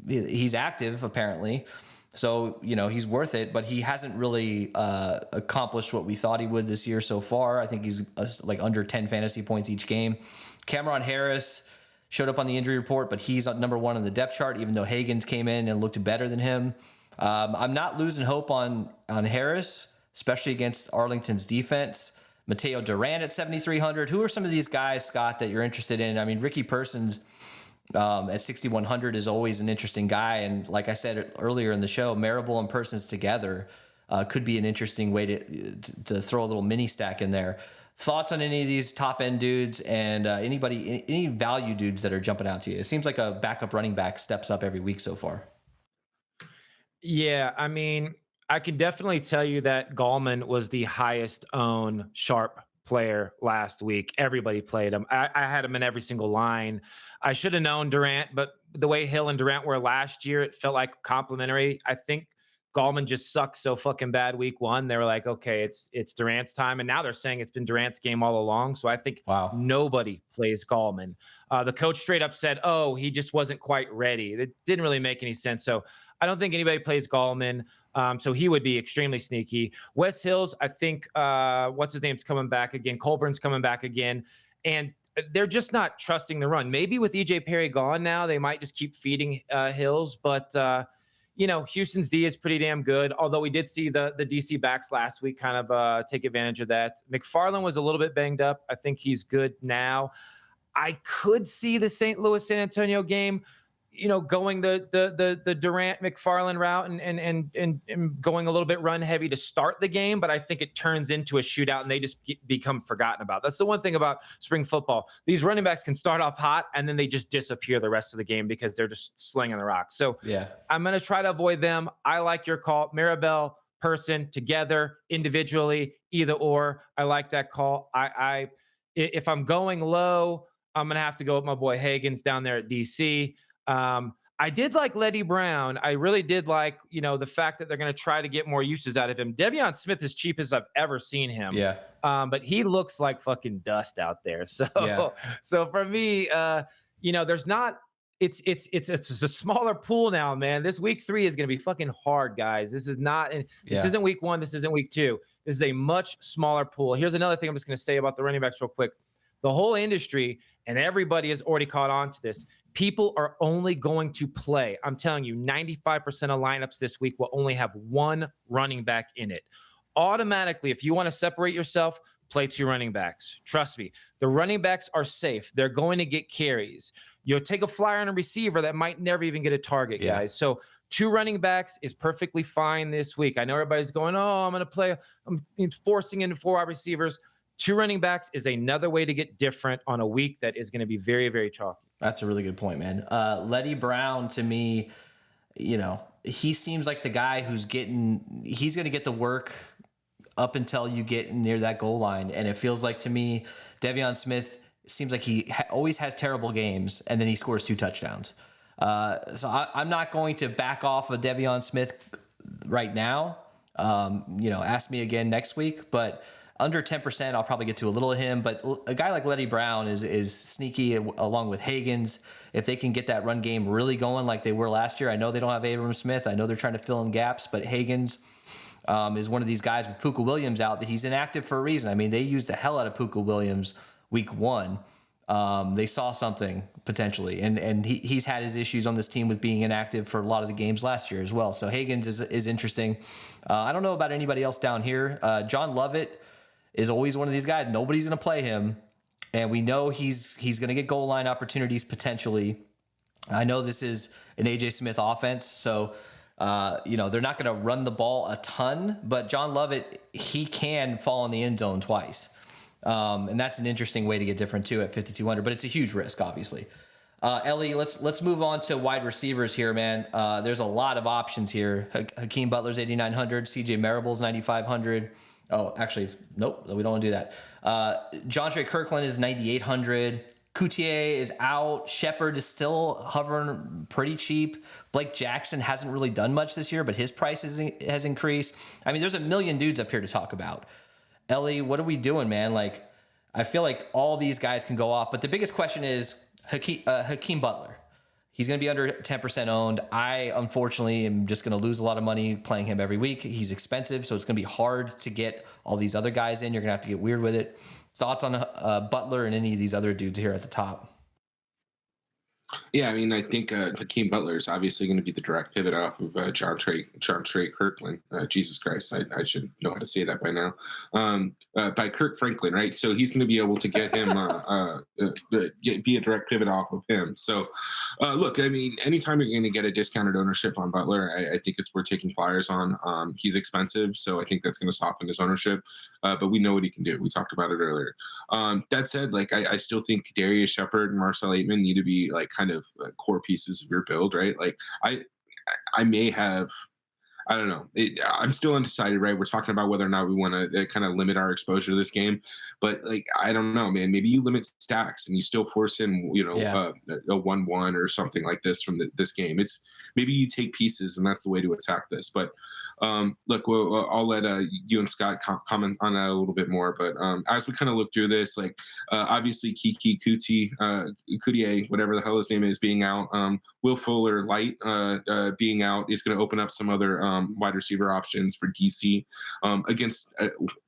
He's active apparently. So, he's worth it, but he hasn't really accomplished what we thought he would this year so far. I think he's like under 10 fantasy points each game. Cameron Harris showed up on the injury report, but he's number one on the depth chart, even though Hagens came in and looked better than him. I'm not losing hope on Harris, especially against Arlington's defense. Mateo Duran at 7,300. Who are some of these guys, Scott, that you're interested in? I mean, Ricky Persons at 6,100 is always an interesting guy. And like I said earlier in the show, Marable and Persons together could be an interesting way to throw a little mini stack in there. Thoughts on any of these top end dudes and any value dudes that are jumping out to you? It seems like a backup running back steps up every week so far. Yeah, I mean, I can definitely tell you that Gallman was the highest owned sharp player last week. Everybody played him. I had him in every single line. I should have known Durant, but the way Hill and Durant were last year, it felt like complimentary. I think Gallman just sucked so fucking bad week one. They were like, okay, it's Durant's time. And now they're saying it's been Durant's game all along. So I think nobody plays Gallman. The coach straight up said, oh, he just wasn't quite ready. It didn't really make any sense. So I don't think anybody plays Gallman. So he would be extremely sneaky. Wes Hills, I think, what's his name's coming back again. Colburn's coming back again. And they're just not trusting the run. Maybe with EJ Perry gone now, they might just keep feeding Hills. But, Houston's D is pretty damn good. Although we did see the DC backs last week kind of take advantage of that. McFarland was a little bit banged up. I think he's good now. I could see the St. Louis San Antonio game, going the Durant McFarland route and going a little bit run heavy to start the game. But I think it turns into a shootout and they just become forgotten about. That's the one thing about spring football. These running backs can start off hot and then they just disappear the rest of the game because they're just slinging the rock. So yeah, I'm going to try to avoid them. I like your call. Marable, person, together, individually, either or. I like that call. If I'm going low, I'm gonna have to go with my boy Higgins down there at DC. I did like Letty Brown. I really did like, the fact that they're going to try to get more uses out of him. Devion Smith is cheap as I've ever seen him. Yeah. But he looks like fucking dust out there. So, Yeah. so for me, there's not. It's a smaller pool now, man. This week 3 is going to be fucking hard, guys. This isn't week 1. This isn't week 2. This is a much smaller pool. Here's another thing I'm just going to say about the running backs real quick. The whole industry and everybody has already caught on to this. People are only going to play. I'm telling you, 95% of lineups this week will only have one running back in it. Automatically, if you want to separate yourself, play 2 running backs. Trust me, the running backs are safe. They're going to get carries. You'll take a flyer on a receiver that might never even get a target, guys. So 2 running backs is perfectly fine this week. I know everybody's going, I'm going to play. I'm forcing into 4 wide receivers. 2 running backs is another way to get different on a week that is going to be very, very chalky. That's a really good point, man. Letty Brown, to me, he seems like the guy he's going to get the work up until you get near that goal line. And it feels like, to me, Devion Smith seems like he always has terrible games, and then he scores 2 touchdowns. So I'm not going to back off of Devion Smith right now. Ask me again next week, but under 10%, I'll probably get to a little of him. But a guy like Letty Brown is sneaky along with Higgins. If they can get that run game really going like they were last year, I know they don't have Abram Smith. I know they're trying to fill in gaps, but Higgins is one of these guys with Puka Williams out that he's inactive for a reason. I mean, they used the hell out of Puka Williams week 1. They saw something potentially, and he's had his issues on this team with being inactive for a lot of the games last year as well. So Higgins is interesting. I don't know about anybody else down here. John Lovett is always one of these guys. Nobody's going to play him, and we know he's going to get goal line opportunities potentially. I know this is an AJ Smith offense, so they're not going to run the ball a ton, but John Lovett, he can fall in the end zone twice. And that's an interesting way to get different too at 5,200, but it's a huge risk, obviously. Ellie, let's move on to wide receivers here, man. There's a lot of options here. Hakeem Butler's 8,900, CJ Marable's 9,500. Oh, actually, nope, we don't want to do that. John Trey Kirkland is 9,800. Coutier is out. Shepard is still hovering pretty cheap. Blake Jackson hasn't really done much this year, but his price has increased. I mean, there's a million dudes up here to talk about. Ellie, what are we doing, man? Like, I feel like all these guys can go off, but the biggest question is Hakeem Butler. He's going to be under 10% owned. I, unfortunately, am just going to lose a lot of money playing him every week. He's expensive, so it's going to be hard to get all these other guys in. You're going to have to get weird with it. Thoughts on Butler and any of these other dudes here at the top? Yeah, I mean, I think Hakeem Butler is obviously going to be the direct pivot off of John Trey Kirkland. Jesus Christ, I should know how to say that by now. By Kirk Franklin, right? So he's going to be able to get him be a direct pivot off of him. So, look, I mean, anytime you're going to get a discounted ownership on Butler, I think it's worth taking flyers on. He's expensive, so I think that's going to soften his ownership. But we know what he can do. We talked about it earlier. That said, like I still think Darius Shepard and Marcel Aitman need to be like kind of core pieces of your build, right? Like I may have, I don't know. I'm still undecided, right? We're talking about whether or not we want to kind of limit our exposure to this game, but like I don't know, man. Maybe you limit stacks and you still force in, a 1-1 or something like this from this game. It's maybe you take pieces, and that's the way to attack this. But look, I'll let you and Scott comment on that a little bit more. But as we kind of look through this, like obviously Kiki Coutier, whatever the hell his name is, being out. Will Fuller Light being out is going to open up some other wide receiver options for DC against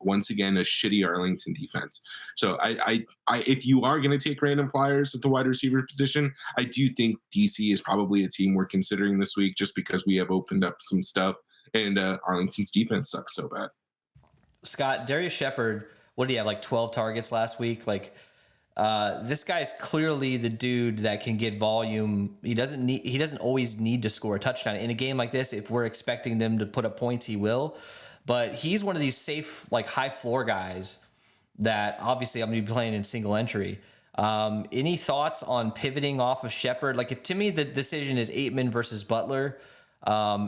once again a shitty Arlington defense. So I if you are going to take random flyers at the wide receiver position, I do think DC is probably a team we're considering this week just because we have opened up some stuff. And Arlington's defense sucks so bad. Scott, Darius Shepard, what did he have, like 12 targets last week? Like, this guy's clearly the dude that can get volume. He doesn't always need to score a touchdown. In a game like this, if we're expecting them to put up points, he will. But he's one of these safe, like high floor guys that obviously I'm going to be playing in single entry. Any thoughts on pivoting off of Shepard? Like, if to me the decision is Aitman versus Butler,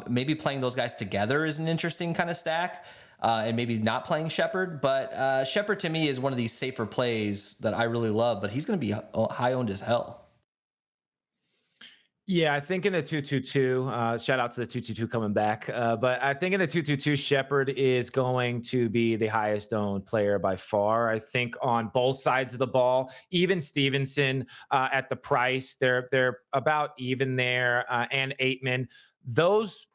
Maybe playing those guys together is an interesting kind of stack. And maybe not playing Shepard, but Shepard to me is one of these safer plays that I really love, but he's going to be high owned as hell. Yeah, I think in the 2-2-2, shout out to the 2-2-2 coming back. But I think in the 2-2-2, Shepard is going to be the highest owned player by far. I think on both sides of the ball, even Stevenson at the price, they're about even there, and Aitman. Those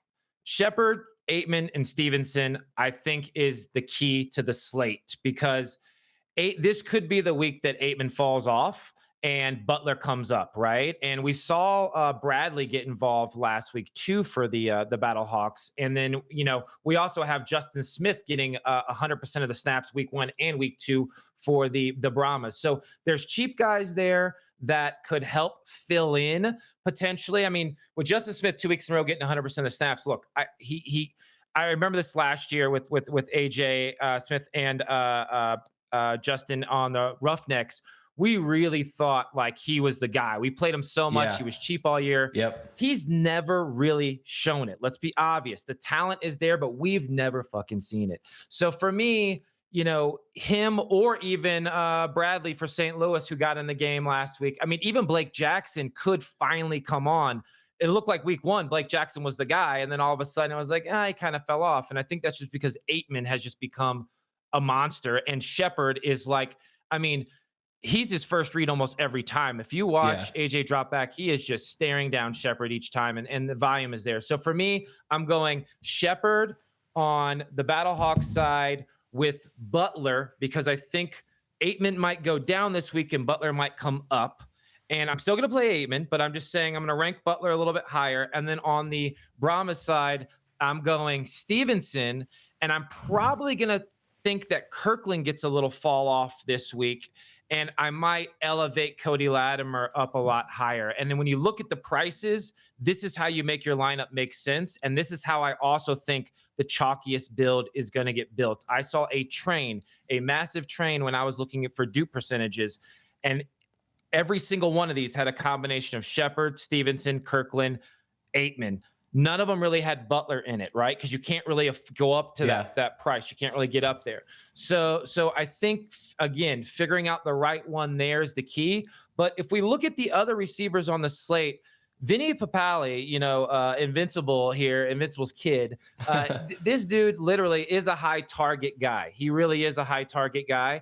Shepard, Aitman, and Stevenson, I think, is the key to the slate, because this could be the week that Aitman falls off and Butler comes up, right? And we saw Bradley get involved last week too for the Battlehawks. And then, we also have Justin Smith getting 100% of the snaps week 1 and week 2 for the Brahmas. So there's cheap guys there that could help fill in potentially. I mean, with Justin Smith 2 weeks in a row getting 100% of snaps, look, I remember this last year with AJ Smith and Justin on the Roughnecks. We really thought like he was the guy. We played him so much. Yeah. He was cheap all year. Yep. He's never really shown it. Let's be obvious. The talent is there, but we've never fucking seen it. So for me, him or even Bradley for St. Louis, who got in the game last week. I mean, even Blake Jackson could finally come on. It looked like week 1, Blake Jackson was the guy. And then all of a sudden I was like, he kind of fell off. And I think that's just because Aitman has just become a monster. And Shepard is like, I mean, he's his first read almost every time. If you watch AJ drop back, he is just staring down Shepard each time, and the volume is there. So for me, I'm going Shepard on the Battlehawks side with Butler, because I think Aitman might go down this week and Butler might come up. And I'm still going to play Aitman, but I'm just saying I'm going to rank Butler a little bit higher. And then on the Brahmas side, I'm going Stevenson, and I'm probably going to think that Kirkland gets a little fall off this week. And I might elevate Cody Latimer up a lot higher. And then when you look at the prices, this is how you make your lineup make sense. And this is how I also think the chalkiest build is going to get built. I saw a massive train when I was looking for dupe percentages. And every single one of these had a combination of Shepard, Stevenson, Kirkland, Aitman. None of them really had Butler in it, right? Because you can't really go up to that price. You can't really get up there. So I think, again, figuring out the right one there is the key. But if we look at the other receivers on the slate, Vinny Papali, Invincible's kid, this dude literally is a high target guy. He really is a high target guy.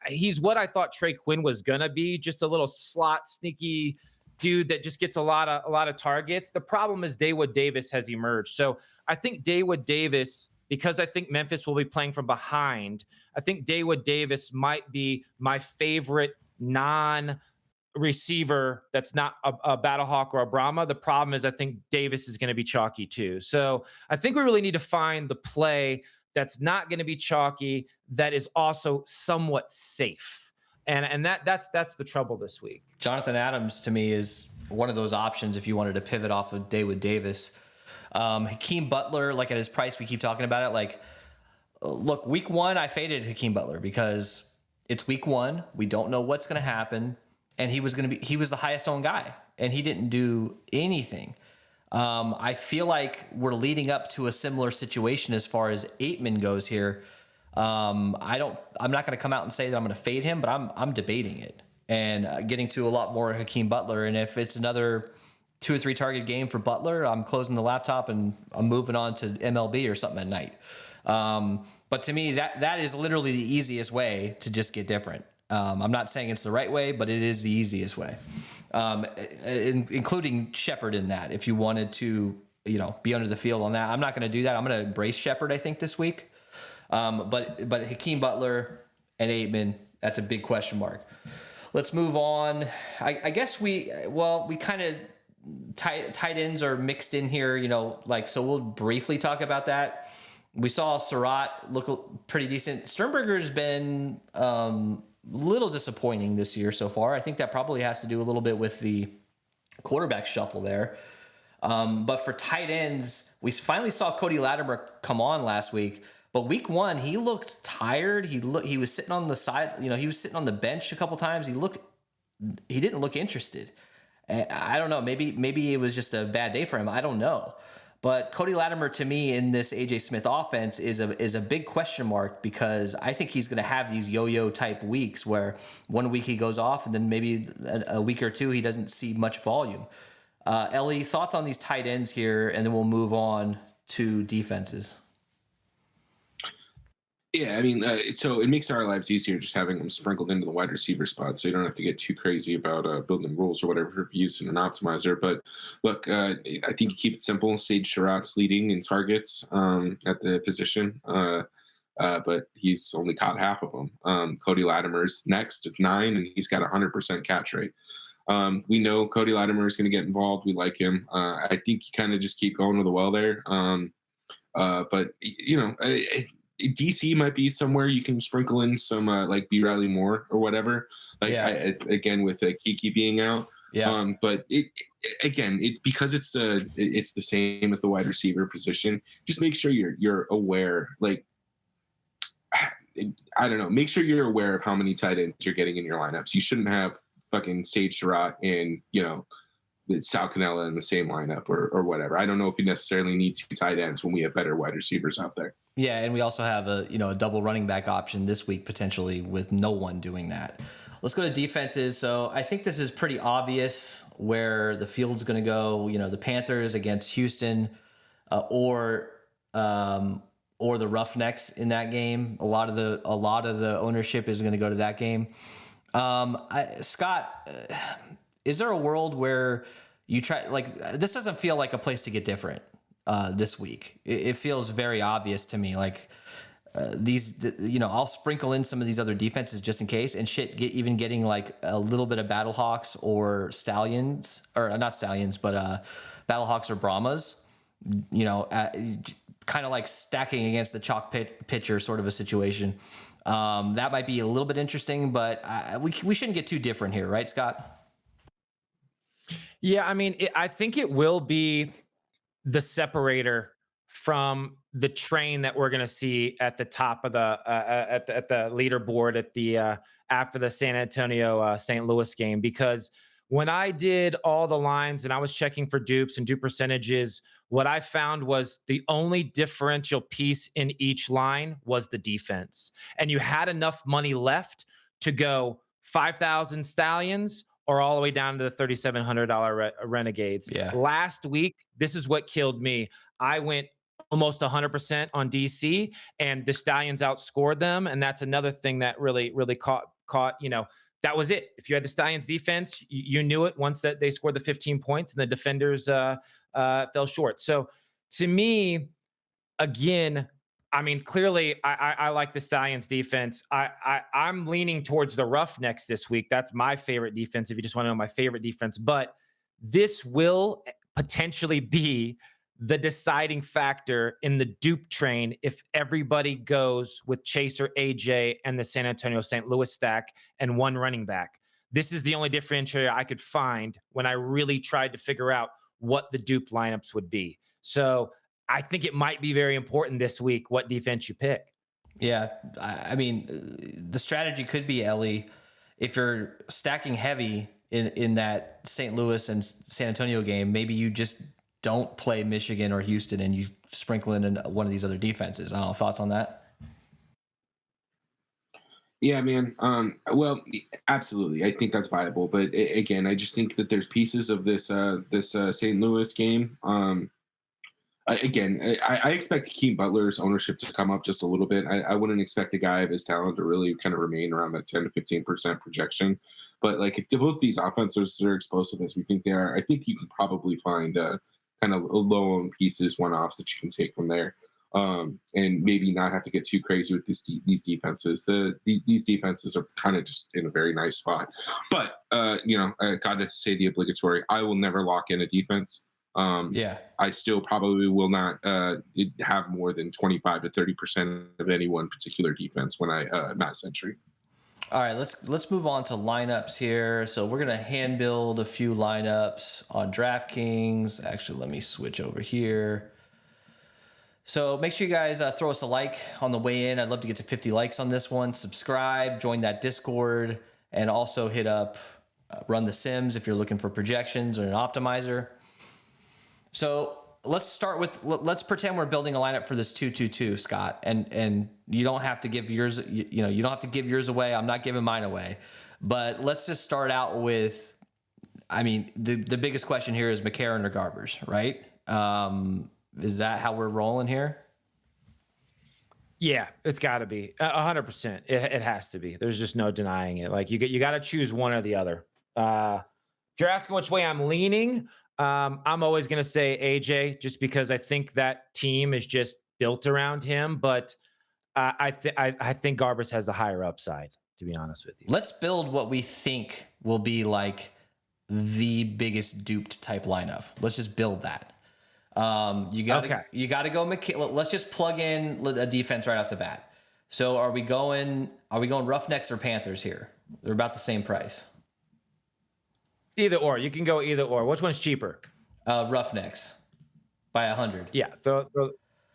He's what I thought Trey Quinn was going to be, just a little slot sneaky dude that just gets a lot of targets. The problem is Dawood Davis has emerged. So I think Dawood Davis, because I think Memphis will be playing from behind, I think Dawood Davis might be my favorite non-receiver that's not a Battlehawk or a Brahma. The problem is I think Davis is going to be chalky too. So I think we really need to find the play that's not going to be chalky, that is also somewhat safe. And that's the trouble this week. Jonathan Adams to me is one of those options if you wanted to pivot off of Dawood Davis. Hakeem Butler, like at his price, we keep talking about it. Like, look, week 1, I faded Hakeem Butler because it's week 1. We don't know what's going to happen, and he was the highest owned guy, and he didn't do anything. I feel like we're leading up to a similar situation as far as Aitman goes here. I'm not going to come out and say that I'm going to fade him, but I'm debating it and getting to a lot more Hakeem Butler. And if it's another 2 or 3 target game for Butler, I'm closing the laptop and I'm moving on to MLB or something at night. But to me, that is literally the easiest way to just get different. I'm not saying it's the right way, but it is the easiest way, including Shepard in that. If you wanted to, be under the field on that, I'm not going to do that. I'm going to embrace Shepard, I think, this week. But Hakeem Butler and Aitman, that's a big question mark. Let's move on. I guess we kind of tight ends are mixed in here, so we'll briefly talk about that. We saw Surratt look pretty decent. Sternberger's been little disappointing this year so far. I think that probably has to do a little bit with the quarterback shuffle there. But for tight ends, we finally saw Cody Latimer come on last week. But week 1, he looked tired. He was sitting on the side. He was sitting on the bench a couple times. He didn't look interested. I don't know. Maybe it was just a bad day for him. I don't know. But Cody Latimer, to me, in this AJ Smith offense is a big question mark, because I think he's going to have these yo-yo type weeks where 1 week he goes off and then maybe a week or two he doesn't see much volume. Ellie, thoughts on these tight ends here, and then we'll move on to defenses. Yeah, I mean, so it makes our lives easier just having them sprinkled into the wide receiver spot, so you don't have to get too crazy about building rules or whatever using an optimizer. But look, I think you keep it simple. Sage Surratt's leading in targets at the position, but he's only caught half of them. Cody Latimer's next at 9, and he's got 100% catch rate. We know Cody Latimer is going to get involved. We like him. I think you kind of just keep going with the well there. But, DC might be somewhere you can sprinkle in some like B. Riley Moore or whatever. Like again with Kiki being out. Yeah. But it's because it's the same as the wide receiver position. Just make sure you're aware. Like I don't know. Make sure you're aware of how many tight ends you're getting in your lineups. You shouldn't have fucking Sage Surratt and Sal Cannella in the same lineup or whatever. I don't know if you necessarily need 2 tight ends when we have better wide receivers out there. Yeah, and we also have a double running back option this week potentially with no one doing that. Let's go to defenses. So I think this is pretty obvious where the field's going to go. The Panthers against Houston, or the Roughnecks in that game. A lot of the ownership is going to go to that game. Scott, is there a world where you try, like, this doesn't feel like a place to get different this week? It feels very obvious to me. Like I'll sprinkle in some of these other defenses just in case, and even getting like a little bit of Battlehawks or Stallions, or not Stallions, but Battlehawks or Brahmas, kind of like stacking against the chalk pitcher sort of a situation. That might be a little bit interesting, but we shouldn't get too different here, right, Scott? Yeah, I mean, I think it will be the separator from the train that we're going to see at the top of the at the leaderboard at the after the San Antonio St. Louis game, because when I did all the lines and I was checking for dupes and dupe percentages, what I found was the only differential piece in each line was the defense. And you had enough money left to go 5,000 Stallions or all the way down to the $3,700 Renegades. Yeah. Last week, this is what killed me. I went almost 100% on DC, and the Stallions outscored them. And that's another thing that really caught, that was it. If you had the Stallions defense, you knew it once that they scored the 15 points and the defenders fell short. So to me, again, I mean, clearly I like the Stallions defense. I'm leaning towards the Roughnecks this week. That's my favorite defense, if you just want to know my favorite defense. But this will potentially be the deciding factor in the dupe train if everybody goes with Chaser AJ and the San Antonio St. Louis stack and one running back. This is the only differentiator I could find when I really tried to figure out what the dupe lineups would be. So I think it might be very important this week what defense you pick. Yeah, I mean, the strategy could be, Ellie, if you're stacking heavy in that St. Louis and San Antonio game, maybe you just don't play Michigan or Houston and you sprinkle in one of these other defenses. I don't know, thoughts on that? Yeah, man. Well, absolutely. I think that's viable. But again, I just think that there's pieces of this St. Louis game. I expect Keem Butler's ownership to come up just a little bit. I wouldn't expect a guy of his talent to really kind of remain around that 10 to 15% projection. But like, if both these offenses are explosive as we think they are, I think you can probably find kind of low-owned pieces, one-offs that you can take from there, and maybe not have to get too crazy with these defenses. These defenses are kind of just in a very nice spot. But I got to say the obligatory: I will never lock in a defense. I still probably will not have more than 25 to 30% of any one particular defense when I mass entry. All right, let's move on to lineups here. So we're gonna hand build a few lineups on Draftkings. Actually, let me switch over here. So make sure you guys throw us a like on the way in. I'd love to get to 50 likes on this one. Subscribe, join that Discord, and also hit up run the sims if you're looking for projections or an optimizer. So let's pretend we're building a lineup for this 2-2-2, Scott, and you don't have to give yours. You don't have to give yours away. I'm not giving mine away, but let's just start out with. I mean, the biggest question here is McCarron or Garbers, right? Is that how we're rolling here? Yeah, it's got to be 100%. It has to be. There's just no denying it. Like you got to choose one or the other. If you're asking which way I'm leaning, I'm always going to say AJ, just because I think that team is just built around him. But I think Garbers has the higher upside, to be honest with you. Let's build what we think will be like the biggest duped type lineup. Let's just build that. You got to go. Let's just plug in a defense right off the bat. So are we going Roughnecks or Panthers here? They're about the same price. Either or. You can go either or. Which one's cheaper? Roughnecks by 100. Yeah. Throw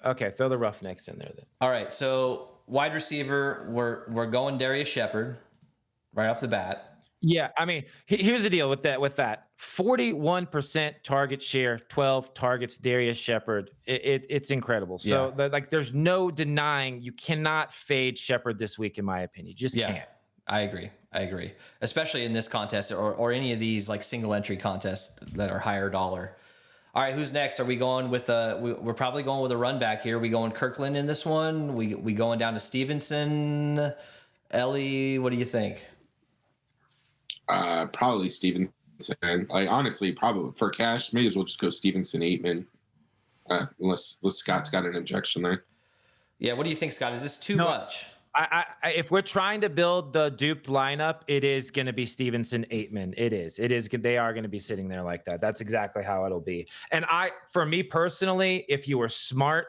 the Roughnecks in there then. All right. So wide receiver, we're going Darius Shepherd right off the bat. Yeah, I mean, here's the deal with that. 41% target share, 12 targets, Darius Shepherd. It's incredible. So there's no denying you cannot fade Shepherd this week, in my opinion. You just can't. I agree. Especially in this contest or any of these like single entry contests that are higher dollar. All right, who's next? Are we going with we're probably going with a run back here. We going Kirkland in this one? We going down to Stevenson? Ellie, what do you think? Probably Stevenson. Like honestly, probably for cash, may as well just go Stevenson 8-man. Unless Scott's got an objection there. Yeah, what do you think, Scott? Is this too much? I if we're trying to build the duped lineup, it is going to be Stevenson 8-man. It is. They are going to be sitting there like that. That's exactly how it'll be. And for me personally, if you were smart,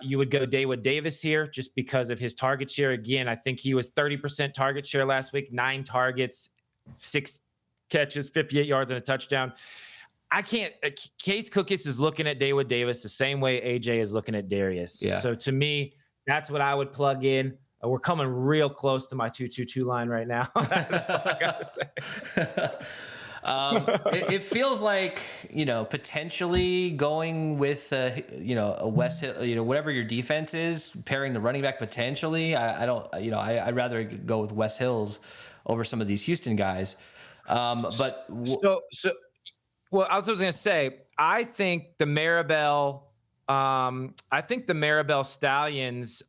you would go Dawood Davis here just because of his target share. Again, I think he was 30% target share last week, 9 targets, 6 catches, 58 yards and a touchdown. I can't. Case Cookis is looking at Dawood Davis the same way AJ is looking at Darius. Yeah. So to me, that's what I would plug in. We're coming real close to my 2-2-2 line right now. That's all I gotta say. It feels like, potentially going with, a West Hill, whatever your defense is, pairing the running back potentially. I'd rather go with West Hills over some of these Houston guys. Well, I was going to say, I think the Maribel Stallions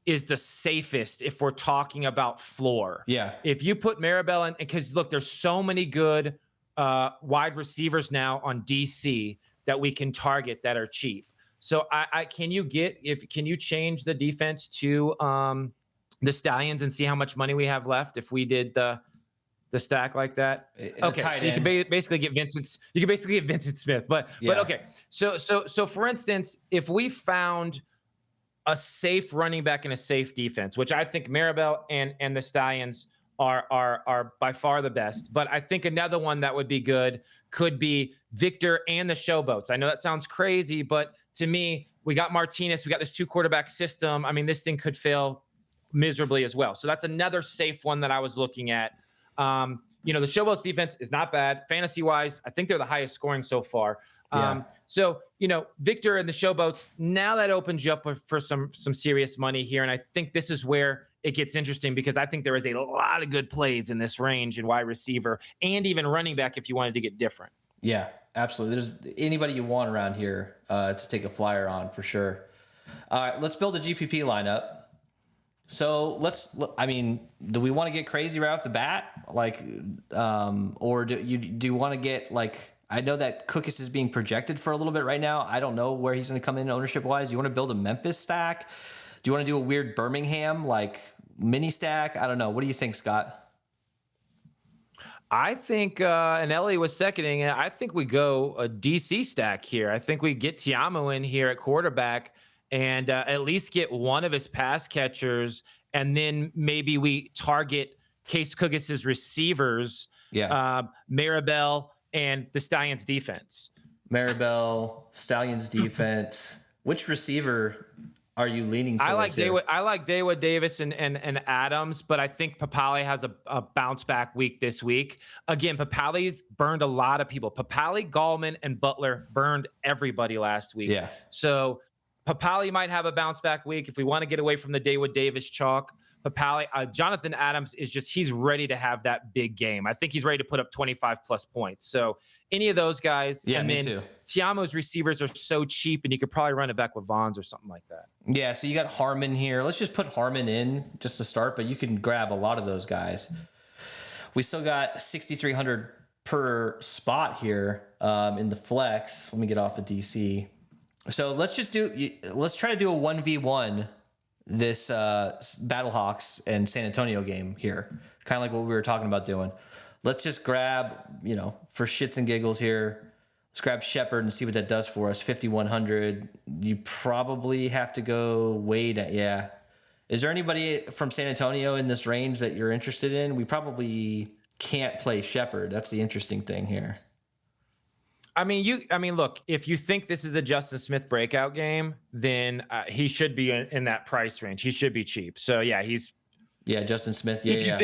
is the safest if we're talking about floor. Yeah. If you put Maribel in, because look, there's so many good wide receivers now on DC that we can target that are cheap. So can you change the defense to the Stallions and see how much money we have left if we did the stack like that? Okay, so you can basically get Vincent. You can basically get Vincent Smith, but okay. So for instance, if we found a safe running back and a safe defense, which I think Maribel and the Stallions are by far the best, but I think another one that would be good could be Victor and the Showboats. I know that sounds crazy, but to me, we got Martinez. We got this 2 quarterback system. I mean, this thing could fail miserably as well. So that's another safe one that I was looking at. The Showboats defense is not bad. Fantasy wise, I think they're the highest scoring so far. So, Victor and the Showboats, now that opens you up for some serious money here. And I think this is where it gets interesting because I think there is a lot of good plays in this range in wide receiver and even running back if you wanted to get different. Yeah, absolutely. There's anybody you want around here to take a flyer on for sure. All right, let's build a GPP lineup. So do we want to get crazy right off the bat? Or do you want to get I know that Cookis is being projected for a little bit right now. I don't know where he's going to come in ownership wise. You want to build a Memphis stack? Do you want to do a weird Birmingham mini stack? I don't know. What do you think, Scott? I think, and Ellie was seconding it, I think we go a DC stack here. I think we get Tiamu in here at quarterback and at least get one of his pass catchers, and then maybe we target Case Cookis' receivers, Maribel, and the Stallions defense. Maribel, Stallions defense. Which receiver are you leaning towards? I like Dawood Davis and Adams, but I think Papali has a bounce back week this week. Again, Papali's burned a lot of people. Papali, Gallman, and Butler burned everybody last week. Yeah. So Papali might have a bounce back week if we want to get away from the Dawood Davis chalk. Papali, Jonathan Adams he's ready to have that big game. I think he's ready to put up 25 plus points. So any of those guys. Yeah, and me then too. Tiamo's receivers are so cheap, and you could probably run it back with Vons or something like that. Yeah, so you got Harmon here. Let's just put Harmon in just to start, but you can grab a lot of those guys. We still got 6,300 per spot here in the flex. Let me get off of DC. So let's try to do a 1v1 this Battlehawks and San Antonio game here. Kind of like what we were talking about doing. Let's just grab, for shits and giggles here, let's grab Shepard and see what that does for us. 5,100. You probably have to go Wade. Yeah. Is there anybody from San Antonio in this range that you're interested in? We probably can't play Shepard. That's the interesting thing here. Look, if you think this is a Justin Smith breakout game, then he should be in that price range. He should be cheap. So yeah, Justin Smith. If you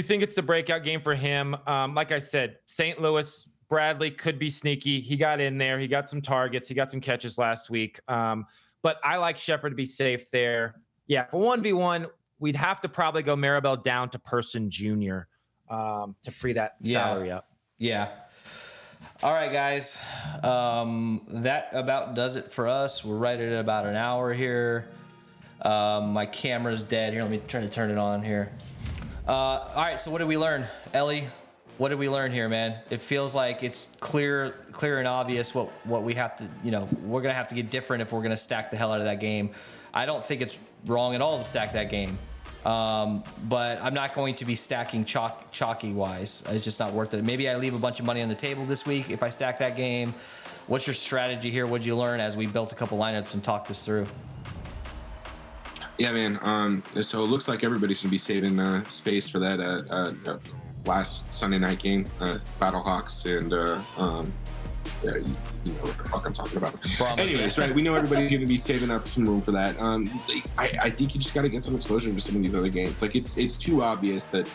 think it's the breakout game for him, like I said, St. Louis, Bradley could be sneaky. He got in there. He got some targets. He got some catches last week. But I like Shepard to be safe there. Yeah, for 1v1, we'd have to probably go Maribel down to Person Jr. To free that salary up. Yeah. All right, guys. That about does it for us. We're right at about an hour here. My camera's dead here. Let me try to turn it on here. All right, so what did we learn? Ellie, what did we learn here, man? It feels like it's clear and obvious what we have to, we're going to have to get different if we're going to stack the hell out of that game. I don't think it's wrong at all to stack that game. But I'm not going to be stacking chalky wise. It's just not worth it. Maybe I leave a bunch of money on the table this week if I stack that game. What's your strategy here? What'd you learn as we built a couple lineups and talked this through? Yeah, man. So it looks like everybody's gonna be saving space for that last Sunday night game, Battlehawks and you know what the fuck I'm talking about. Brahmas, anyways, right? We know everybody's gonna be saving up some room for that. I think you just got to get some exposure to some of these other games. Like it's too obvious that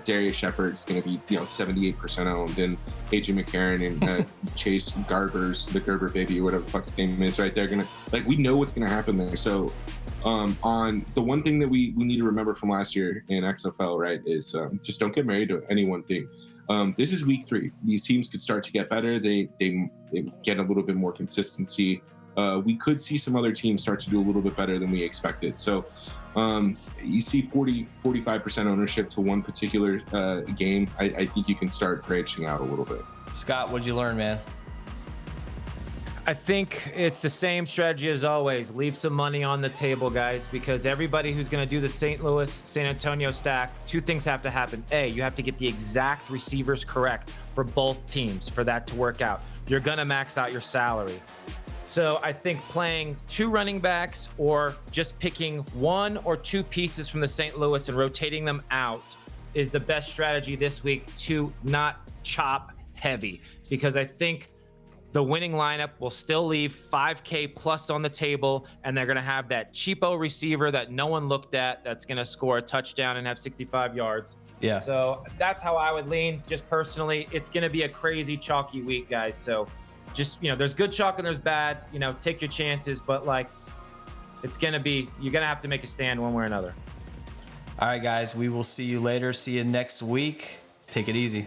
Darius Shepard's gonna be 78% owned, and AJ McCarron and Chase Garbers, the Gerber baby or whatever the fuck his name is, right? They're gonna we know what's gonna happen there. So on the one thing that we need to remember from last year in XFL, right, is just don't get married to any one thing. This is week 3. These teams could start to get better. They get a little bit more consistency. We could see some other teams start to do a little bit better than we expected. So you see 45% ownership to one particular game. I think you can start branching out a little bit. Scott, what'd you learn, man? I think it's the same strategy as always. Leave some money on the table, guys, because everybody who's going to do the St. Louis, San Antonio stack, 2 things have to happen. A, you have to get the exact receivers correct for both teams for that to work out. You're going to max out your salary. So I think playing 2 running backs or just picking 1 or 2 pieces from the St. Louis and rotating them out is the best strategy this week to not chop heavy, because I think the winning lineup will still leave $5K plus on the table, and they're going to have that cheapo receiver that no one looked at that's going to score a touchdown and have 65 yards. Yeah. So that's how I would lean. Just personally, it's going to be a crazy chalky week, guys. So just, there's good chalk and there's bad. Take your chances, but it's going to be, you're going to have to make a stand one way or another. All right, guys, we will see you later. See you next week. Take it easy.